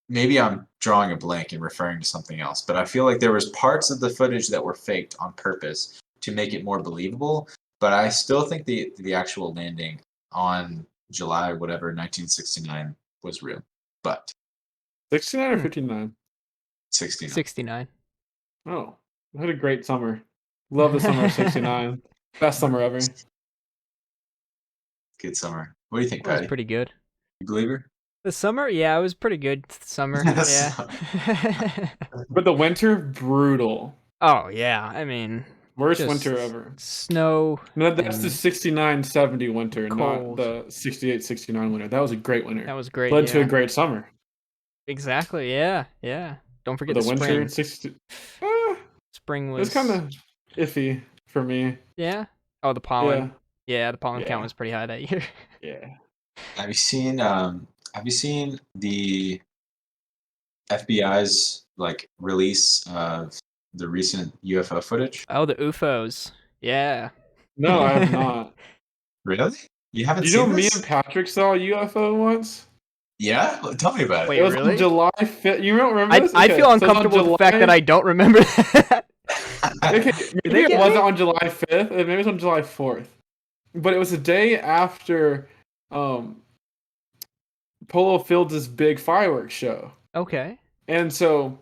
maybe I'm drawing a blank and referring to something else, but I feel like there was parts of the footage that were faked on purpose to make it more believable. But I still think the actual landing on July whatever 1969 was real. But 69 or Hmm. 59? 69. 69. Oh, I had a great summer. Love the summer of 69. Best summer ever. Good summer. What do you think, That was Patty? pretty good. You believe her? The summer, yeah, it was pretty good. Summer, Yes. yeah. But the winter, brutal. Oh yeah, I mean, Worst just winter ever. snow No, that's the and 69-70 winter, not cold. the 68-69 winter. That was a great winter. That was great. Led to a Yeah, great summer. exactly. Yeah, yeah. Don't But forget the the winter, spring. 60, Spring it was kind was, of iffy for me. yeah. Oh, the pollen. Yeah, Yeah, the pollen count yeah, was pretty high that year. yeah. Have you seen the FBI's like release of the recent UFO footage? Oh, the UFOs. Yeah. No, I have not. Really? You haven't You know, seen me this? and Patrick saw a UFO once. Yeah? Tell me about it. Wait, It was on really? July 5th. You don't remember this? I Okay, feel so it was on uncomfortable with the fact that July. I don't remember that. Okay, Did maybe they it get wasn't me? on July 5th. Maybe it was on July 4th. But it was the day after um, Polo Fields' big fireworks show. Okay. And so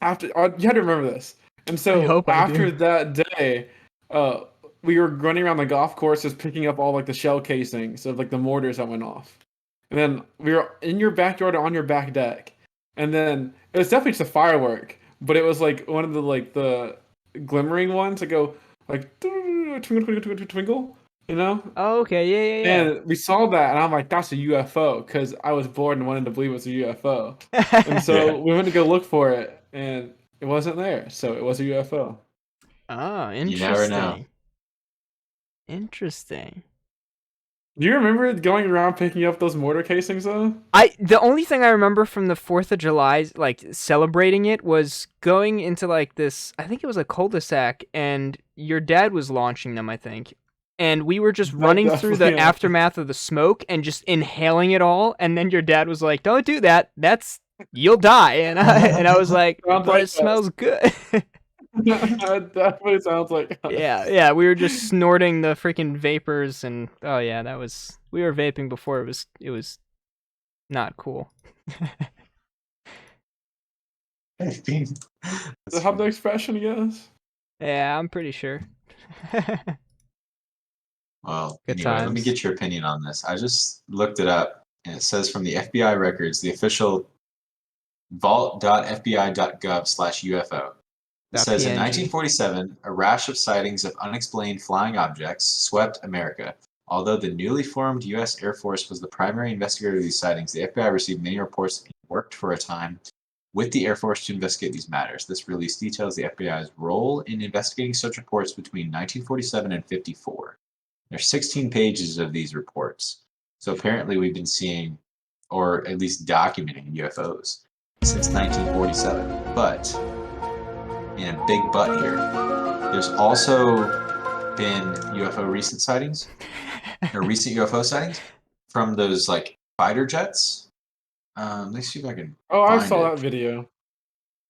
after you had to remember this. And I so hope I after do. that day, uh, we were running around the golf courses picking up all like the shell casings of like the mortars that went off. And then we were in your backyard or on your back deck. And then it was definitely just a firework, but it was like one of the glimmering ones that go like twinkle twinkle twinkle twinkle, you know? Oh, okay. Yeah, And we saw that, and I'm like, that's a UFO, because I was bored and wanted to believe it was a UFO. And yeah. Yeah. so we went to go look for it, and it wasn't there, so it was a UFO. Oh, You never know. Interesting. Do you remember going around picking up those mortar casings, though? The only thing I remember from the 4th of July, like celebrating it, was going into like this, I think it was a cul-de-sac, and your dad was launching them, I think. And we were just That running through the definitely aftermath of the smoke and just inhaling it all, and then your dad was like, "Don't do that. You'll die." And I was like, sounds "But like it smells good." that's what it sounds like. Yeah, we were just snorting the freaking vapors, and oh yeah, we were vaping before it was not cool. Does it have the expression, I guess? Yeah, I'm pretty sure. Well, Good anyway, let me times. get your opinion on this. I just looked it up, and it says from the FBI records, the official vault.fbi.gov/UFO. It says in .png. 1947, a rash of sightings of unexplained flying objects swept America. Although the newly formed U.S. Air Force was the primary investigator of these sightings, the FBI received many reports and worked for a time with the Air Force to investigate these matters. This release details the FBI's role in investigating such reports between 1947 and 54. There's 16 pages of these reports. So apparently we've been seeing, or at least documenting UFOs since 1947. But, and a big but here, there's also been recent UFO sightings from those like fighter jets. Let's see if I can Oh, I find saw it. that video.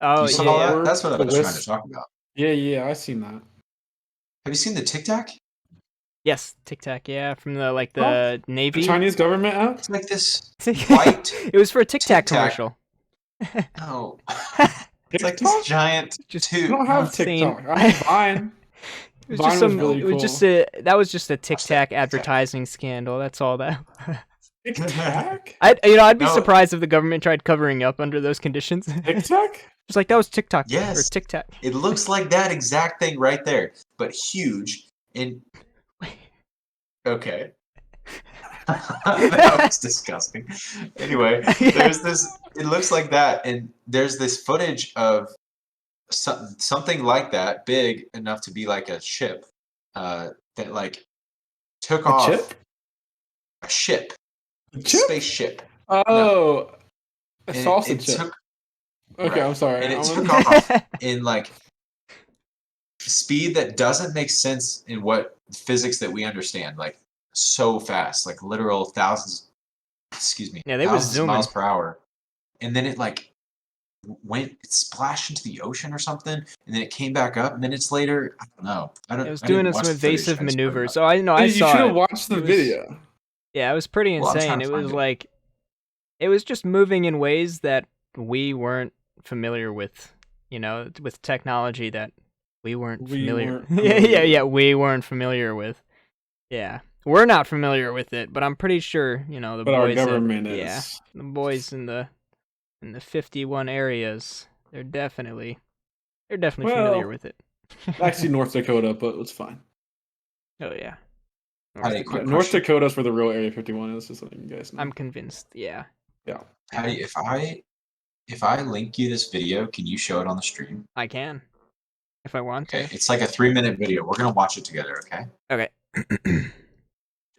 Oh You yeah, saw yeah. that? That's what I The was trying to wisp. talk about. Yeah, I seen that. Have you seen the Tic Tac? Yes, Tic Tac. Yeah, from the Oh, the the Navy. Chinese government app? It's like this white. It was for a Tic Tac Tic Tac. commercial. No, it's like this TikTok? giant Just I tube. don't have insane. TikTok. I have Vine. It was Vine just was some. really It was cool. just a. That was just a Tic Watch that Tac Tic Tac. advertising scandal. That's all that. TikTok? I'd be No. surprised if the government tried covering up under those conditions. TikTok? Just like that was TikTok or Yes. Tic Tac. It looks like that exact thing right there, but huge. And okay, that was disgusting. Anyway, there's this. It looks like that, and there's this footage of something like that, big enough to be like a ship, that like took A off. chip? A ship, A a chip? spaceship. Oh, a And sausage it chip. took Okay, right, I'm sorry. and it I'm took gonna- off in like speed that doesn't make sense in what physics that we understand. Like so fast, like literal thousands. Excuse me. Yeah, they was thousands of miles zooming. per hour, and then it like it splashed into the ocean or something, and then it came back up minutes later. I don't know. It was I doing didn't some watch the footage, evasive I just heard maneuvers. about Oh, I know. I you saw should have it. watched the It was- video. Yeah, it was pretty Well, I'm trying insane. to It find was it. like, it was just moving in ways that we weren't familiar with. You know, with technology that we weren't We familiar. weren't Yeah, familiar yeah. with. We weren't familiar with. Yeah, we're not familiar with it, but I'm pretty sure the But our boys. That, government yeah, is. the boys in the 51 areas. They're definitely familiar Well, with it. actually, North Dakota, but it's fine. Oh yeah. Patty, Yeah, quick North question. Dakota's where the real Area 51 is, just letting you guys know. I'm convinced. Yeah. Yeah. Patty, if I link you this video, can you show it on the stream? I can, if I want Okay, to. it's like a 3-minute video. We're gonna watch it together, okay? Okay.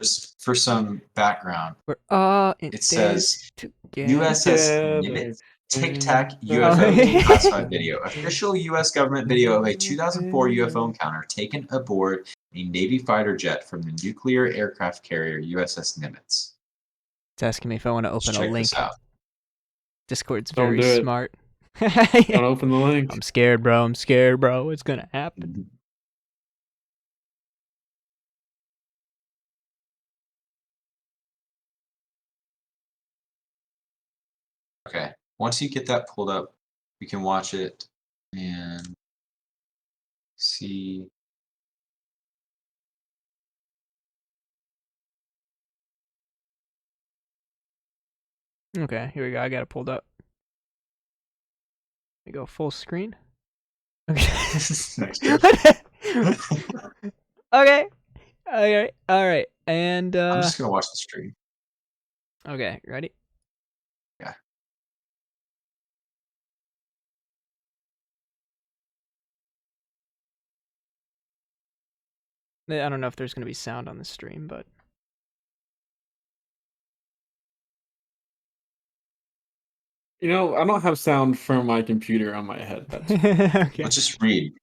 Just for some background, We're all in it says together. USS Nimitz Tic Tac UFO classified video. Official U.S. government video of a 2004 UFO encounter taken aboard a Navy fighter jet from the nuclear aircraft carrier USS Nimitz. It's asking me if I want to Let's open a check link. this out. Discord's Don't very do it. smart. Don't open the link. I'm scared, bro. I'm scared, bro. It's gonna happen. Okay, once you get that pulled up, we can watch it and see. Okay, here we go. I got it pulled up. We go full screen. Okay. Next year. Okay. Okay. All right. And I'm just gonna watch the stream. okay, ready? Yeah. I don't know if there's gonna be sound on the stream, but You know, I don't have sound from my computer on my head. That's okay. Let's just read.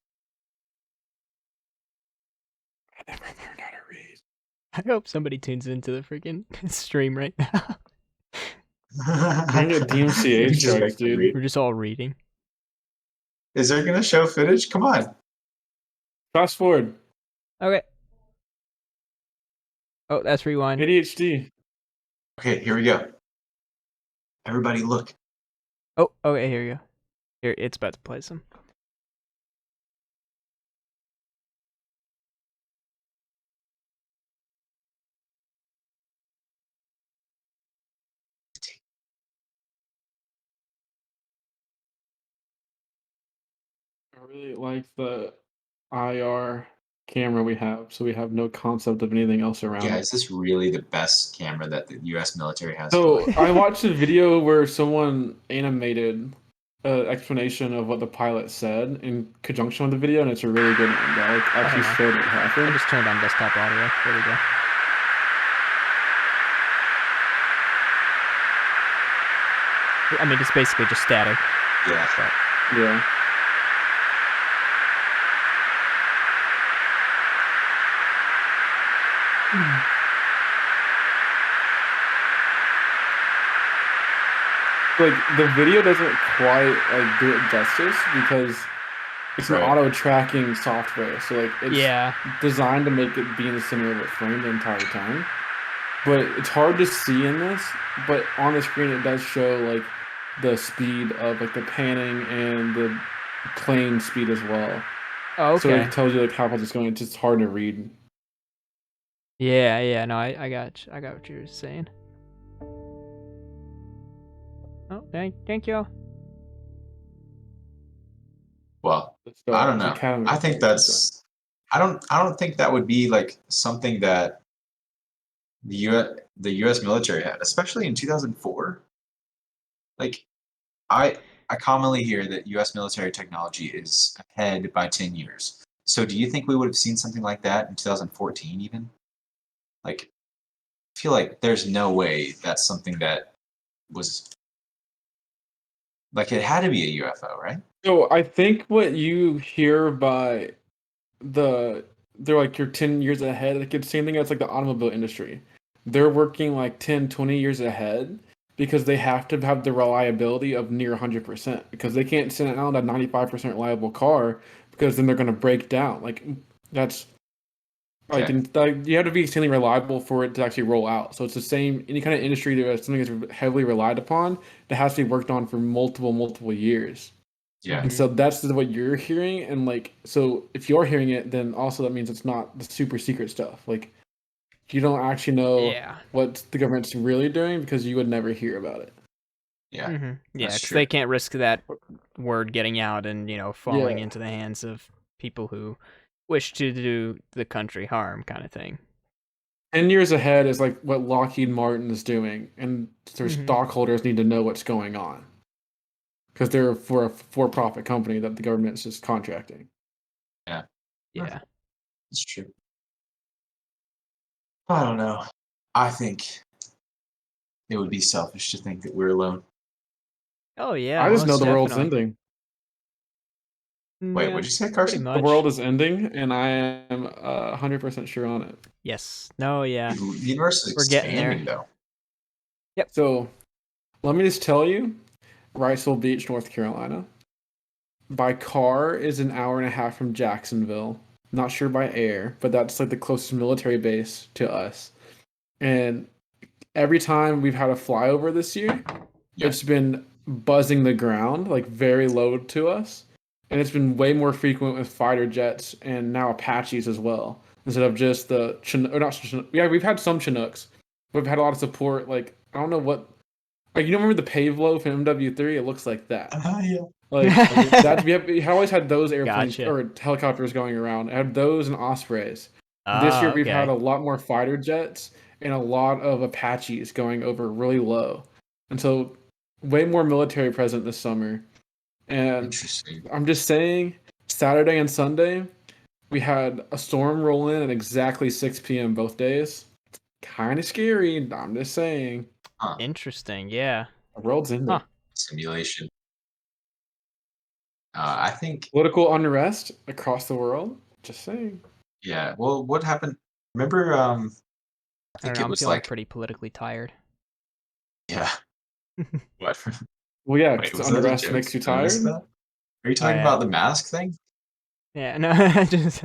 I never learned how to read. I hope somebody tunes into the freaking stream right now. I get DMCA Just strikes, make them dude. read. We're just all reading. Is there gonna show footage? Come on. Fast forward. Okay. Oh, that's rewind. ADHD. Okay, here we go. Everybody, look. Oh, okay, here you go. Here, it's about to play some. I really like the IR camera we have, so we have no concept of anything else around Yeah, it. is this really the best camera that the U.S. military has? So I watched a video where someone animated an explanation of what the pilot said in conjunction with the video, and it's a really good one. That like, actually Uh-huh. showed what I happened. just turned on desktop audio. There we go. I mean, it's basically just static. Yeah. But Yeah. Like the video doesn't quite like do it justice because it's an Right. auto tracking software, so like it's Yeah. designed to make it be in the center of the frame the entire time. But it's hard to see in this, but on the screen it does show like the speed of like the panning and the playing speed as well. Oh, So okay. it tells you like how fast it's going. It's just hard to read. Yeah. No, I got what you were saying. Oh, thank you. Well, So I don't the know. Academy I is think very good. that's. I don't think that would be like something that the U.S. military had, especially in 2004. Like, I commonly hear that U.S. military technology is ahead by 10 years. So, do you think we would have seen something like that in 2014 even? Like, I feel like there's no way that's something that was like it had to be a UFO, right? So I think what you hear by the they're like you're 10 years ahead, like it's the same thing as like the automobile industry. They're working like 10, 20 years ahead because they have to have the reliability of near 100% because they can't send out a 95% reliable car because then they're going to break down. Like that's like, Okay. like you have to be extremely reliable for it to actually roll out. So it's the same any kind of industry that something is heavily relied upon that has to be worked on for multiple years. Yeah. And so that's what you're hearing, and like, so if you're hearing it, then also that means it's not the super secret stuff. Like, you don't actually know Yeah. what the government's really doing because you would never hear about it. Yeah. Yeah, That's because true. they can't risk that word getting out and falling Yeah. into the hands of people who wish to do the country harm, kind of thing. 10 years ahead is like what Lockheed Martin is doing, and their Mhm. stockholders need to know what's going on because they're for a for-profit company that the government's just contracting. Yeah. Yeah. That's true. I don't know. I think it would be selfish to think that we're alone. Oh yeah, I just know most the world's definitely. ending. Wait, Yeah, what'd you say, pretty Carson? The much. world is ending, and I am 100% sure on it. Yes. No. Yeah. The universe is We're getting there. expanding, though. So let me just tell you, Riceville Beach, North Carolina. By car is an hour and a half from Jacksonville. Not sure by air, but that's like the closest military base to us. And every time we've had a flyover this year, Yeah. it's been buzzing the ground, like very low to us. And it's been way more frequent with fighter jets and now Apaches as well, instead of just the or not Chinook. Yeah, we've had some Chinooks. We've had a lot of support. Like I don't know what, like you don't remember the Pavlo from MW3? It looks like that. Yeah. Like that we have always had those airplanes Gotcha. or helicopters going around. I had those and Ospreys. This Ah, year we've had okay. a lot more fighter jets and a lot of Apaches going over really low. And so way more military present this summer. And Interesting. I'm just saying, Saturday and Sunday, we had a storm roll in at exactly 6 p.m. both days. Kind of scary. I'm just saying. Huh. Interesting. Yeah. The world's ending. Huh. Simulation. I think, Political unrest across the world. Just saying. yeah. Well, what happened? Remember, I I don't think know. it I'm was feeling like, pretty politically tired. yeah. What? Well, yeah, Wait, because was that a unrest joke? makes you Did I miss tired. that? Are you Oh talking yeah. about the mask thing? Yeah. No. just.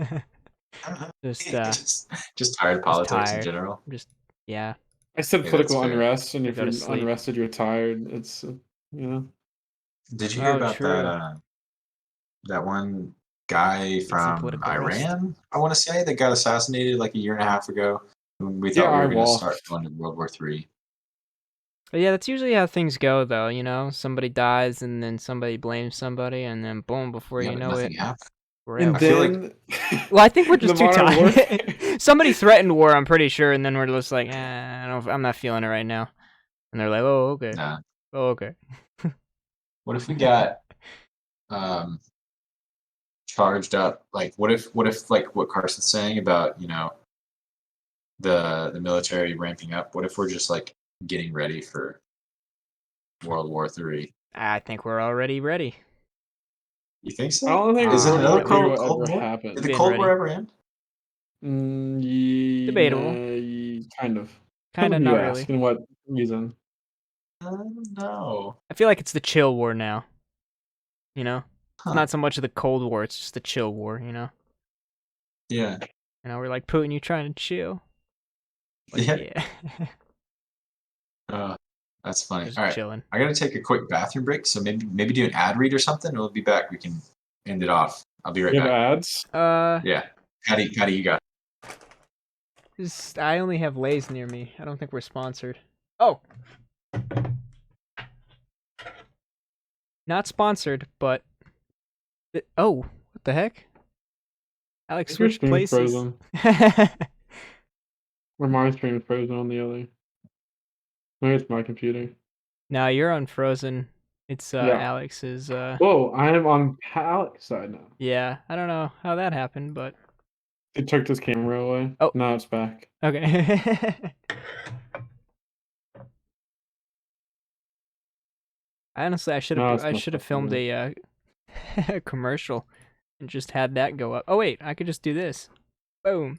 Just. Just tired of Just politics in tired. general. Just. Yeah. I said Yeah, that's political fair. unrest, and To if go you're to sleep. unrested, you're tired. It's you know. Did you hear Oh, about that? true. That one guy Get some from political rest. Iran, I want to say, that got assassinated like a year and a half ago. When we Yeah, thought we I were going to start walked. going to World War III. But yeah, that's usually how things go, though. Somebody dies, and then somebody blames somebody, and then boom, before Yeah, you but know it, nothing happened. we're And out. I feel like, then Well, I think we're in the just too modern warfare, tired. Somebody threatened war, I'm pretty sure, and then we're just like, I'm not feeling it right now. And they're like, oh, okay. nah. Oh, okay. What if we got um, charged up? Like, what if like what Carson's saying about the military ramping up? What if we're just like getting ready for World War III? I think we're already ready. You think I so? don't think Is it World War another Three will Cold ever War? Did the happen. Being Cold War ready. ever end? Debatable. Kind of. Kind Who of, do not you ask, really. and what reason? I don't know. I feel like it's the chill war now. You know? It's not so much of the Cold War; it's just the chill war. Yeah. We're like, Putin, you trying to chill? Like, Yeah. yeah. That's funny. Just All right. chilling. I gotta take a quick bathroom break, so maybe do an ad read or something, and we'll be back. We can end it off. I'll be right You have back. ads? Yeah. Patty, you got I only have Lay's near me. I don't think we're sponsored. Oh. Not sponsored, but oh, what the heck? Alex Your switched screen's places. frozen. Or my screen's frozen on the other. Maybe it's my computer. No, you're unfrozen. It's Yeah. Alex's. Whoa, I am on Alex's side now. Yeah, I don't know how that happened, but It took his camera away. Oh. Now it's back. okay. Honestly, I should No, it's have not filmed a commercial and just had that go up. Oh wait, I could just do this. Boom.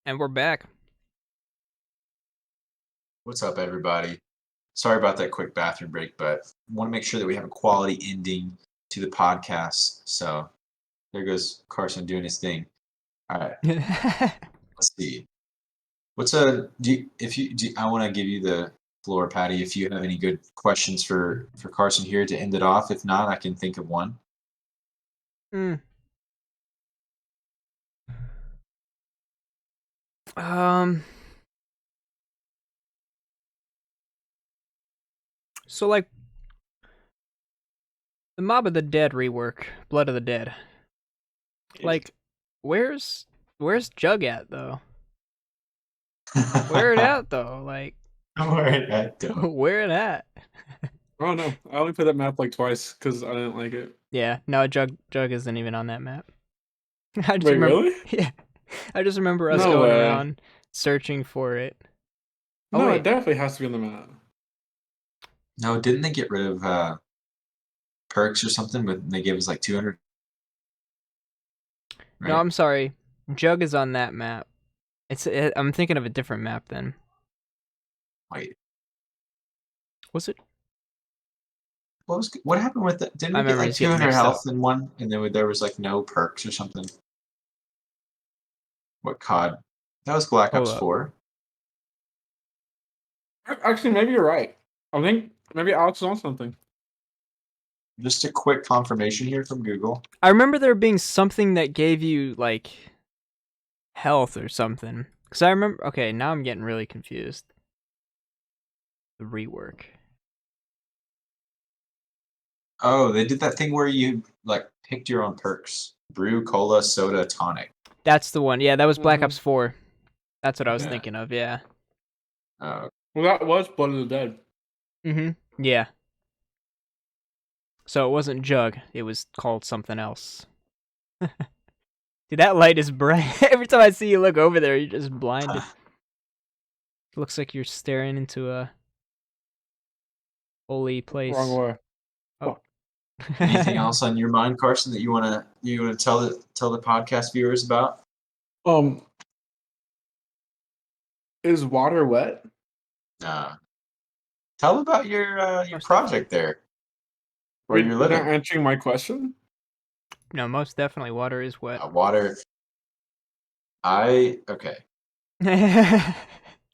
And we're back. What's up, everybody? Sorry about that quick bathroom break, but want to make sure that we have a quality ending to the podcast. So there goes Carson doing his thing. All right, let's see. I want to give you the floor, Patty. If you have any good questions for Carson here to end it off. If not, I can think of one. Hmm. So like the Mob of the Dead rework, Blood of the Dead. Like, where's Jug at though? Where it at though? Like, Where it at, though? where it at? Oh no, I only played that map like twice because I didn't like it. Yeah, no, Jug isn't even on that map. I just Wait, remember, really? Yeah, I just remember us No going way. around searching for it. Oh, No, wait. it definitely has to be on the map. No, didn't they get rid of perks or something? But they gave us like 200. Right? No, I'm sorry. Jug is on that map. I'm thinking of a different map then. Wait, Was it? what happened with that? Didn't My we get like memory's getting 200 mixed health in one, and then there was like no perks or something? What COD? That was Black Hold Ops up. 4. Actually, maybe you're right. I think maybe Alex is on something. Just a quick confirmation here from Google. I remember there being something that gave you like health or something. Because I remember. Okay, now I'm getting really confused. The rework. Oh, they did that thing where you like picked your own perks: brew, cola, soda, tonic. That's the one. Yeah, that was Black Mhm. Ops 4. That's what I was Yeah. thinking of. Yeah. Oh, Well, that was Blood of the Dead. Yeah. So it wasn't Jug. It was called something else. Dude, that light is bright. Every time I see you look over there, you're just blinded. Looks like you're staring into a holy place. Wrong way. anything else on your mind, Carson, that you wanna tell the podcast viewers about? Is water wet? Tell about your Most project there, where Wait, you're you're not living. answering my question? No, most definitely water is wet. Water. Okay. I have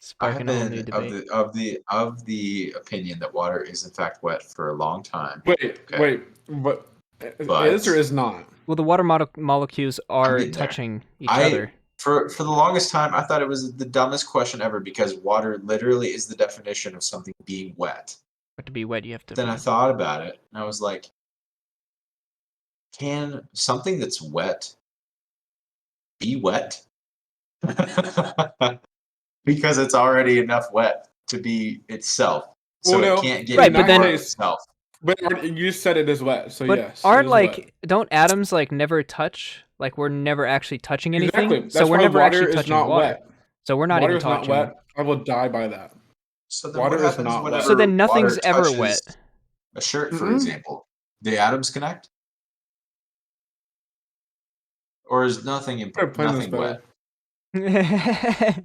Sparking a whole new been of debate. the opinion that water is in fact wet for a long time. Wait, Okay. wait. What But- is or is not? Well, the water molecules are getting there. touching each other. For the longest time, I thought it was the dumbest question ever because water literally is the definition of something being wet. But to be wet, you have to. Then I thought about it, and I was like, can something that's wet be wet? Because it's already enough wet to be itself. So Well, no, it can't get right, any but then- more of itself. But you said it is wet, so But yes. aren't it is like wet. don't atoms like never touch? Like we're never actually touching anything. Exactly. That's So we're why never water actually is touching not water. wet. So we're not Water even is not touching. wet. I will die by that. So then Water what is happens not wet. whenever So then nothing's water ever touches wet. A shirt, for Mm-mm. example. The atoms connect? Or is nothing Better plan this nothing better. wet?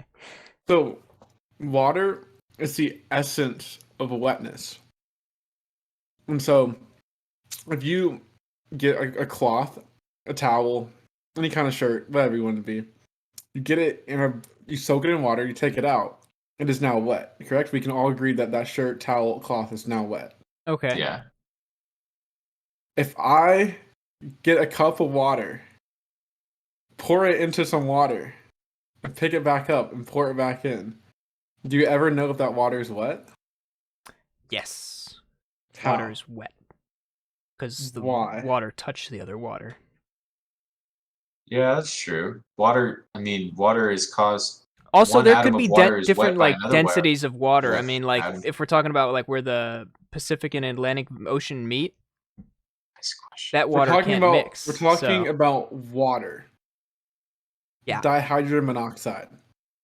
So, water is the essence of wetness. And so, if you get a cloth, a towel, any kind of shirt, whatever you want it to be, you get it you soak it in water, you take it out, it is now wet. Correct? We can all agree that that shirt, towel, cloth is now wet. Okay. Yeah. If I get a cup of water, pour it into some water, and pick it back up and pour it back in, do you ever know if that water is wet? Yes. How? Water is wet. Because the Why? water touched the other water. Yeah, that's true. Water is caused. Also, One there atom could of be water is different wet by like another densities of water. I Yeah, mean, like atom. if we're talking about like where the Pacific and Atlantic Ocean meet, Nice question. that water can't mix. We're talking so, about water. Yeah. Dihydrogen monoxide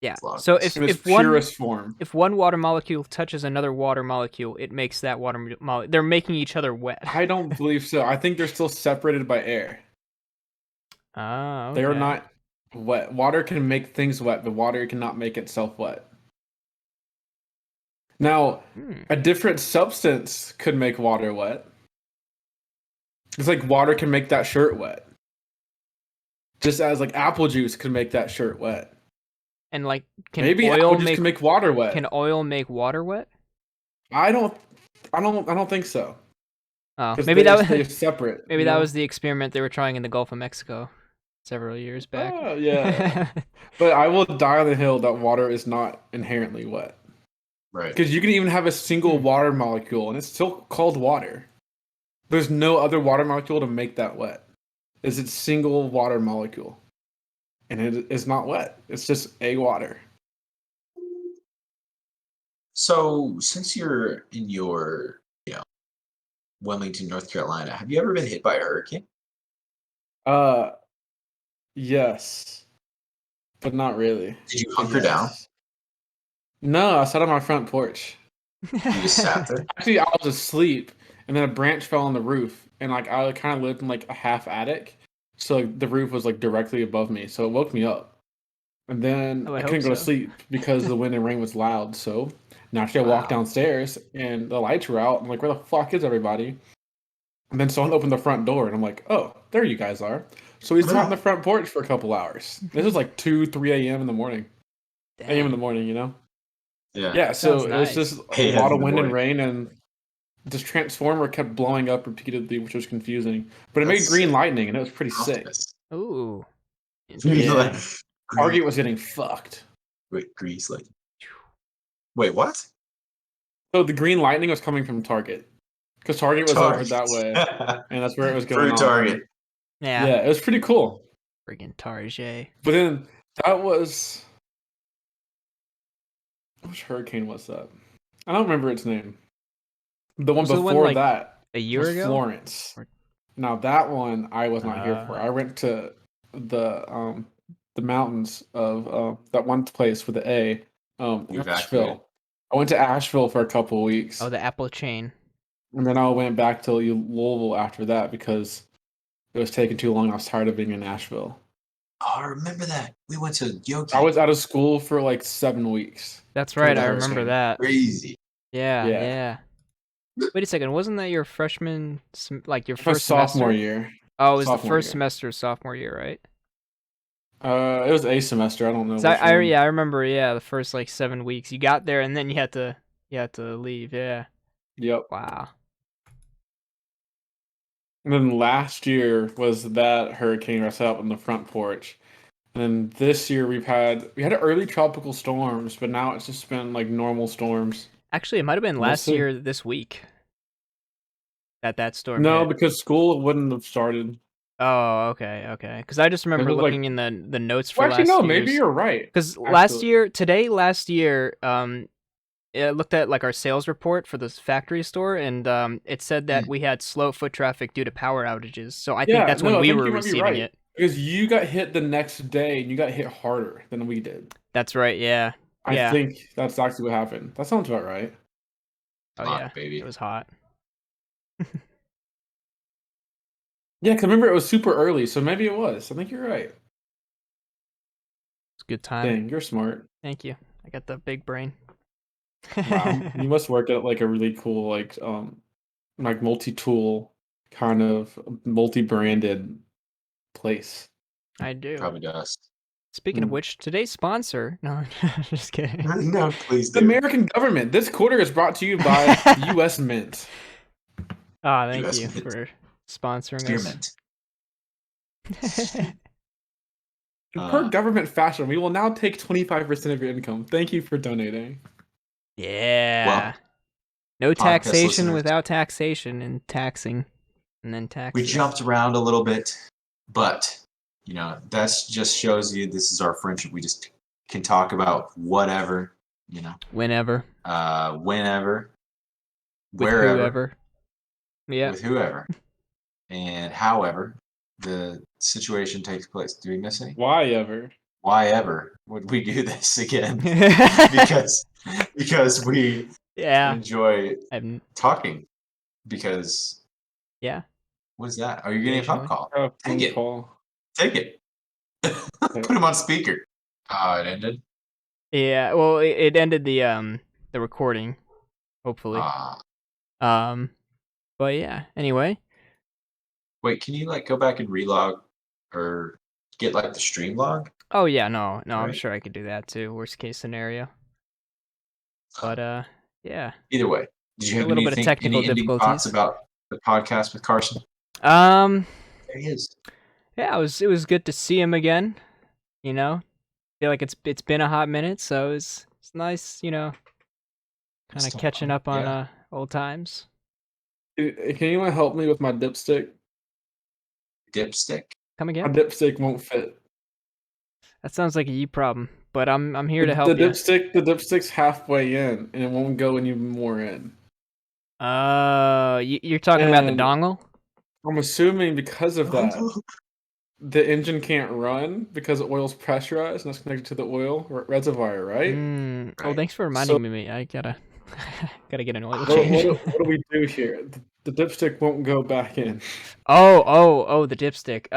yeah. Lots. So if in its if one purest form. if one water molecule touches another water molecule, it makes that water molecule. They're making each other wet. I don't believe so. I think they're still separated by air. Ah, They are okay. not wet. Water can make things wet, but water cannot make itself wet. Now, a different substance could make water wet. It's like water can make that shirt wet. Just as like apple juice can make that shirt wet. And like, can Maybe oil apple juice can make water wet. Can oil make water wet? I don't think so. Oh, 'Cause maybe they're that was separate. maybe you that know? was the experiment they were trying in the Gulf of Mexico several years back. Oh, yeah. But I will die on the hill that water is not inherently wet. Right. Because you can even have a single water molecule and it's still called water. There's no other water molecule to make that wet. It's its single water molecule. And it is not wet. It's just a water. So since you're in your, Wilmington, North Carolina, have you ever been hit by a hurricane? Yes. But not really. Did you hunker down? No, I sat on my front porch. You just sat there? Actually, I was asleep, and then a branch fell on the roof, and like I kind of lived in like a half attic, so like, the roof was like directly above me, so it woke me up. And then Oh, I I couldn't hope go to so. sleep because the wind and rain was loud. So naturally, I walked Wow. downstairs, and the lights were out. I'm like, where the fuck is everybody? And then someone opened the front door, and I'm like, oh, there you guys are. So we sat on the front porch for a couple hours. This was like 2, 3 a.m. in the morning. A.m. in the morning, you know. Yeah. Yeah, Sounds so it was nice. just a Hey, lot of the wind and boy. rain, and this transformer kept blowing up repeatedly, which was confusing. But it made That's green sick. lightning, and it was pretty sick. Optimus. Ooh. You're like, Interesting. Target was getting fucked. wait, grease like. Wait, what? So the green lightning was coming from Target, because Target was over Target. that way, and that's where it was going Fruit on. Target. Yeah. Yeah, it was pretty cool. Friggin' Target. But then that was which hurricane was that? I don't remember its name. The one Was it the one, before like, that A year was ago? Florence. Or- Now that one I was not here for. I went to the mountains of that one place with the A, You evacuated. Asheville. I went to Asheville for a couple of weeks, Oh, the Apple chain. and then I went back to Louisville after that because it was taking too long. I was tired of being in Asheville. Oh, I remember that. We went to Yogi. I was out of school for like 7 weeks. That's right, I the remember hurricane. that. Crazy. Yeah, Yeah. yeah. Wait a second, wasn't that your like your My first sophomore semester? year. Oh, it was the Sophomore first year. semester of sophomore year, right? It was a semester. I don't know. 'Cause Which one. I remember, yeah, the first like 7 weeks. You got there and then you had to leave, yeah. Yep. Wow. And then last year was that hurricane I sat out on the front porch. And then this year we had early tropical storms, but now it's just been like normal storms. Actually, it might have been We'll last see. year this week that storm No, hit. because school wouldn't have started. Oh, okay. Because I just remember was, like- looking in the notes for Well, actually, last no. Maybe year's. you're right. Because actually. last year, it looked at like our sales report for this factory store, and it said that we had slow foot traffic due to power outages. So I think that's when we were you might be receiving right. it. Because you got hit the next day, and you got hit harder than we did. That's right. Yeah. I Yeah. think that's actually what happened. That sounds about right. Oh Hot, yeah. baby. It was hot. Yeah, because remember it was super early, so maybe it was. I think you're right. It's a good time. Dang, you're smart. Thank you. I got the big brain. Wow, you must work at like a really cool like multi-tool kind of multi-branded place. I do. Probably does. Speaking of which, today's sponsor. No, just kidding. No, please The do. American government. This quarter is brought to you by the U.S. Mint. Ah, thank US you Mint. for sponsoring Experiment. us. And per government fashion, we will now take 25% of your income. Thank you for donating. Yeah. Well, No podcast taxation listeners. without taxation and taxing. And then taxes. We jumped around a little bit, but you know, that's just shows you this is our friendship. We just can talk about whatever, you know, Whenever. whenever, With wherever, whoever. Yeah. with whoever, and however the situation takes place. Do we miss any? Why ever? Why ever would we do this again? because we yeah. enjoy I'm, talking. Because yeah. what is that? Are you getting a phone Occasionally. call? Oh, Take phone it. call. Take it. Put him on speaker. It ended. Yeah. Well, it ended the recording. Hopefully. But yeah. Anyway. Wait, can you like go back and relog or get like the stream log? Oh yeah. No. I'm Right. sure I could do that too. Worst case scenario. But yeah. Either way, did you have A little bit of technical any ending difficulties. thoughts about the podcast with Carson? There he is. Yeah, it was good to see him again. You know, feel like it's been a hot minute, so it's nice, you know, kind of Still catching fun, up on yeah. old times. Can anyone help me with my dipstick? Dipstick. Come My again? dipstick won't fit. That sounds like a you problem, but I'm here to The help you. dipstick's halfway in, and it won't go any more in. You're talking about the And- dongle? I'm assuming because of that, the engine can't run because the oil's pressurized and it's connected to the oil reservoir, right? Oh, Right. thanks for reminding me. I gotta get an oil What change. do we do here? The dipstick won't go back in. Oh, the dipstick.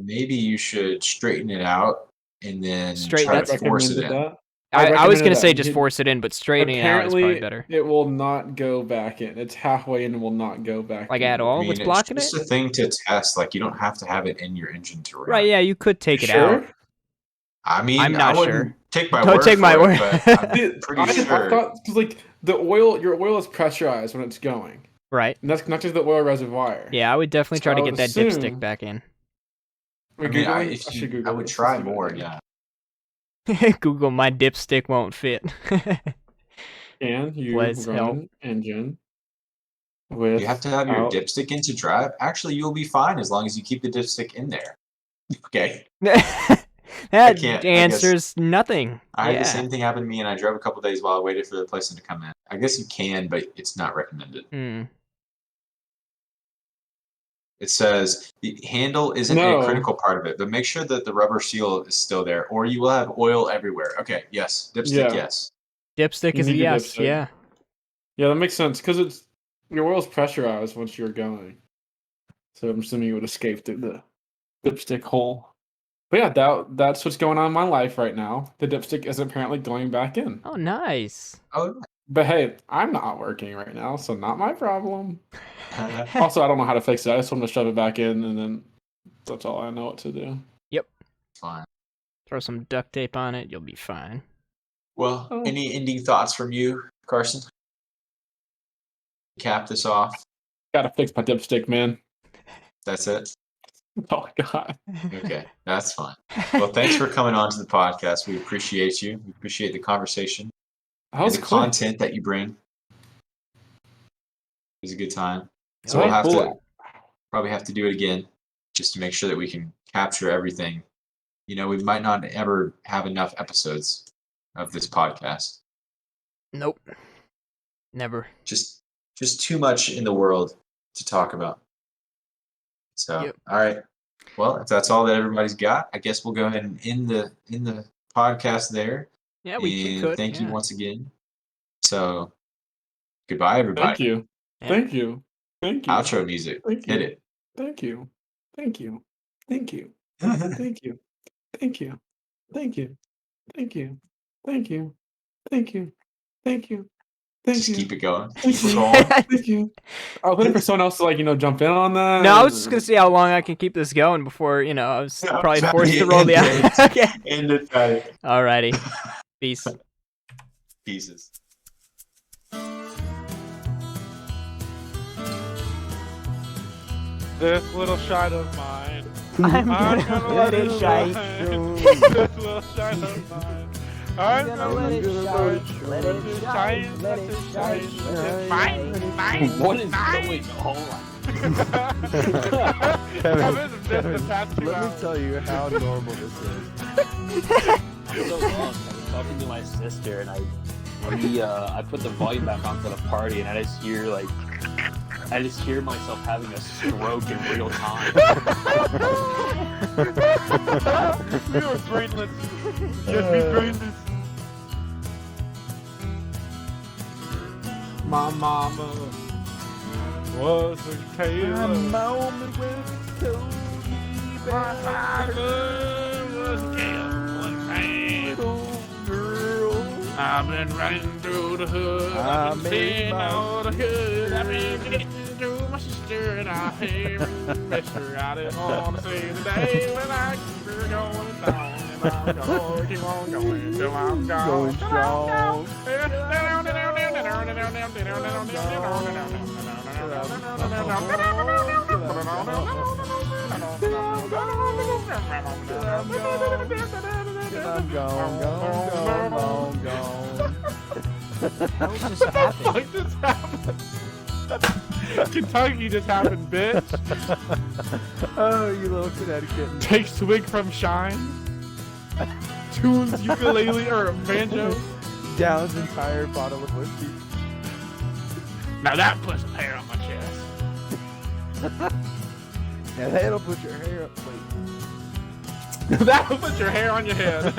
Maybe you should straighten it out and then Straight- try that's- to force it in. That. I was recommended gonna that. say just force it in, but straightening it out is probably Apparently, better. it will not go back in. It's halfway in and will not go back Like in. at all? I mean, What's blocking it's it? just a thing to test. Like you don't have to have it in your engine to run. Right, yeah, you could take it Sure? out. I mean, I'm not I wouldn't sure. take my Don't word take for my it, word. but I'm pretty I sure. thought because like your oil is pressurized when it's going, Right. and that's connected to the oil reservoir. Yeah, I would definitely So try I to would get that dipstick assume. back in. We're I mean, googling. I should I Google would this. try This is a good more. idea. Yeah. Google my dipstick won't fit. Can you Please run help. an engine You have to have your without? dipstick in to drive. Actually, you'll be fine as long as you keep the dipstick in there. Okay. That can't, I guess. answers nothing. I had the Yeah. same thing happen to me, and I drove a couple days while I waited for the placement to come in. I guess you can, but it's not recommended. Mm. It says the handle isn't a No. critical part of it, but make sure that the rubber seal is still there, or you will have oil everywhere. Okay, yes. Dipstick, Yeah. yes. Dipstick You is a need the yes. dipstick. Yeah. Yeah, that makes sense because your oil's pressurized once you're going. So I'm assuming it would escape through the dipstick hole. But yeah, that's what's going on in my life right now. The dipstick is apparently going back in. Oh, nice. Oh, But hey, I'm not working right now, so not my problem. Also, I don't know how to fix it. I just want to shove it back in, and then that's all I know what to do. fine. Throw some duct tape on it. You'll be fine. Well, Oh. any ending thoughts from you, Carson? Cap this off. Gotta fix my dipstick, man. That's it. Oh God. Okay, that's fine. Well, thanks for coming on to the podcast. We appreciate you. We appreciate the conversation That and was the quick. content that you bring. It was a good time. So Alright, we'll have cool. to probably have to do it again just to make sure that we can capture everything. You know, we might not ever have enough episodes of this podcast. Nope. Never. Just too much in the world to talk about. So, Yep. all right. Well, if that's all that everybody's got, I guess we'll go ahead and end the podcast there. Yeah, we And could. thank you yeah. once again. So, goodbye, everybody. Thank you. Yeah. Thank you. Thank you. Outro music. Thank Hit you. it. Thank you. Thank you. Thank you. Thank you. Thank you. Thank you. Thank you. Thank you. Thank you. Thank you. Thank Just you. keep it going. Thank Keep it you. going. Thank you. I was waiting for someone else to jump in on that. No, I was just gonna see how long I can keep this going before, I was Yeah, probably Patty, forced to roll the end out. it. Okay. End it, Patty. Alrighty. Peace. Pieces. This little shine of mine. I'm gonna let it shine. This little shine of mine. I'm gonna let it shine. Let it shine. Let it shine. Mine. What is Mine. going on? I've been missed the past 2 Let me hours. tell you how normal this is. So long. I was talking to my sister, and I put the volume back onto the party, and I just hear myself having a stroke in real time. We were brainless. Just be brainless. My mama was a tailor. My father was a gambling man. I've been running through the hood. I've been seeing all the good. I've been getting to my sister and I even miss her. I didn't want to see the day when I keep her going down. And I'm going to keep on going till I'm gone. Going strong. I'm gone. What just happened? What just happened? Kentucky just happened, bitch. Oh, you little Connecticut. Take swig from shine. Tunes ukulele or banjo. Down's entire bottle of whiskey. Now that puts some hair on my chest. Now that'll put your hair up. Wait. That'll put your hair on your head.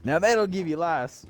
Now that'll give you lice.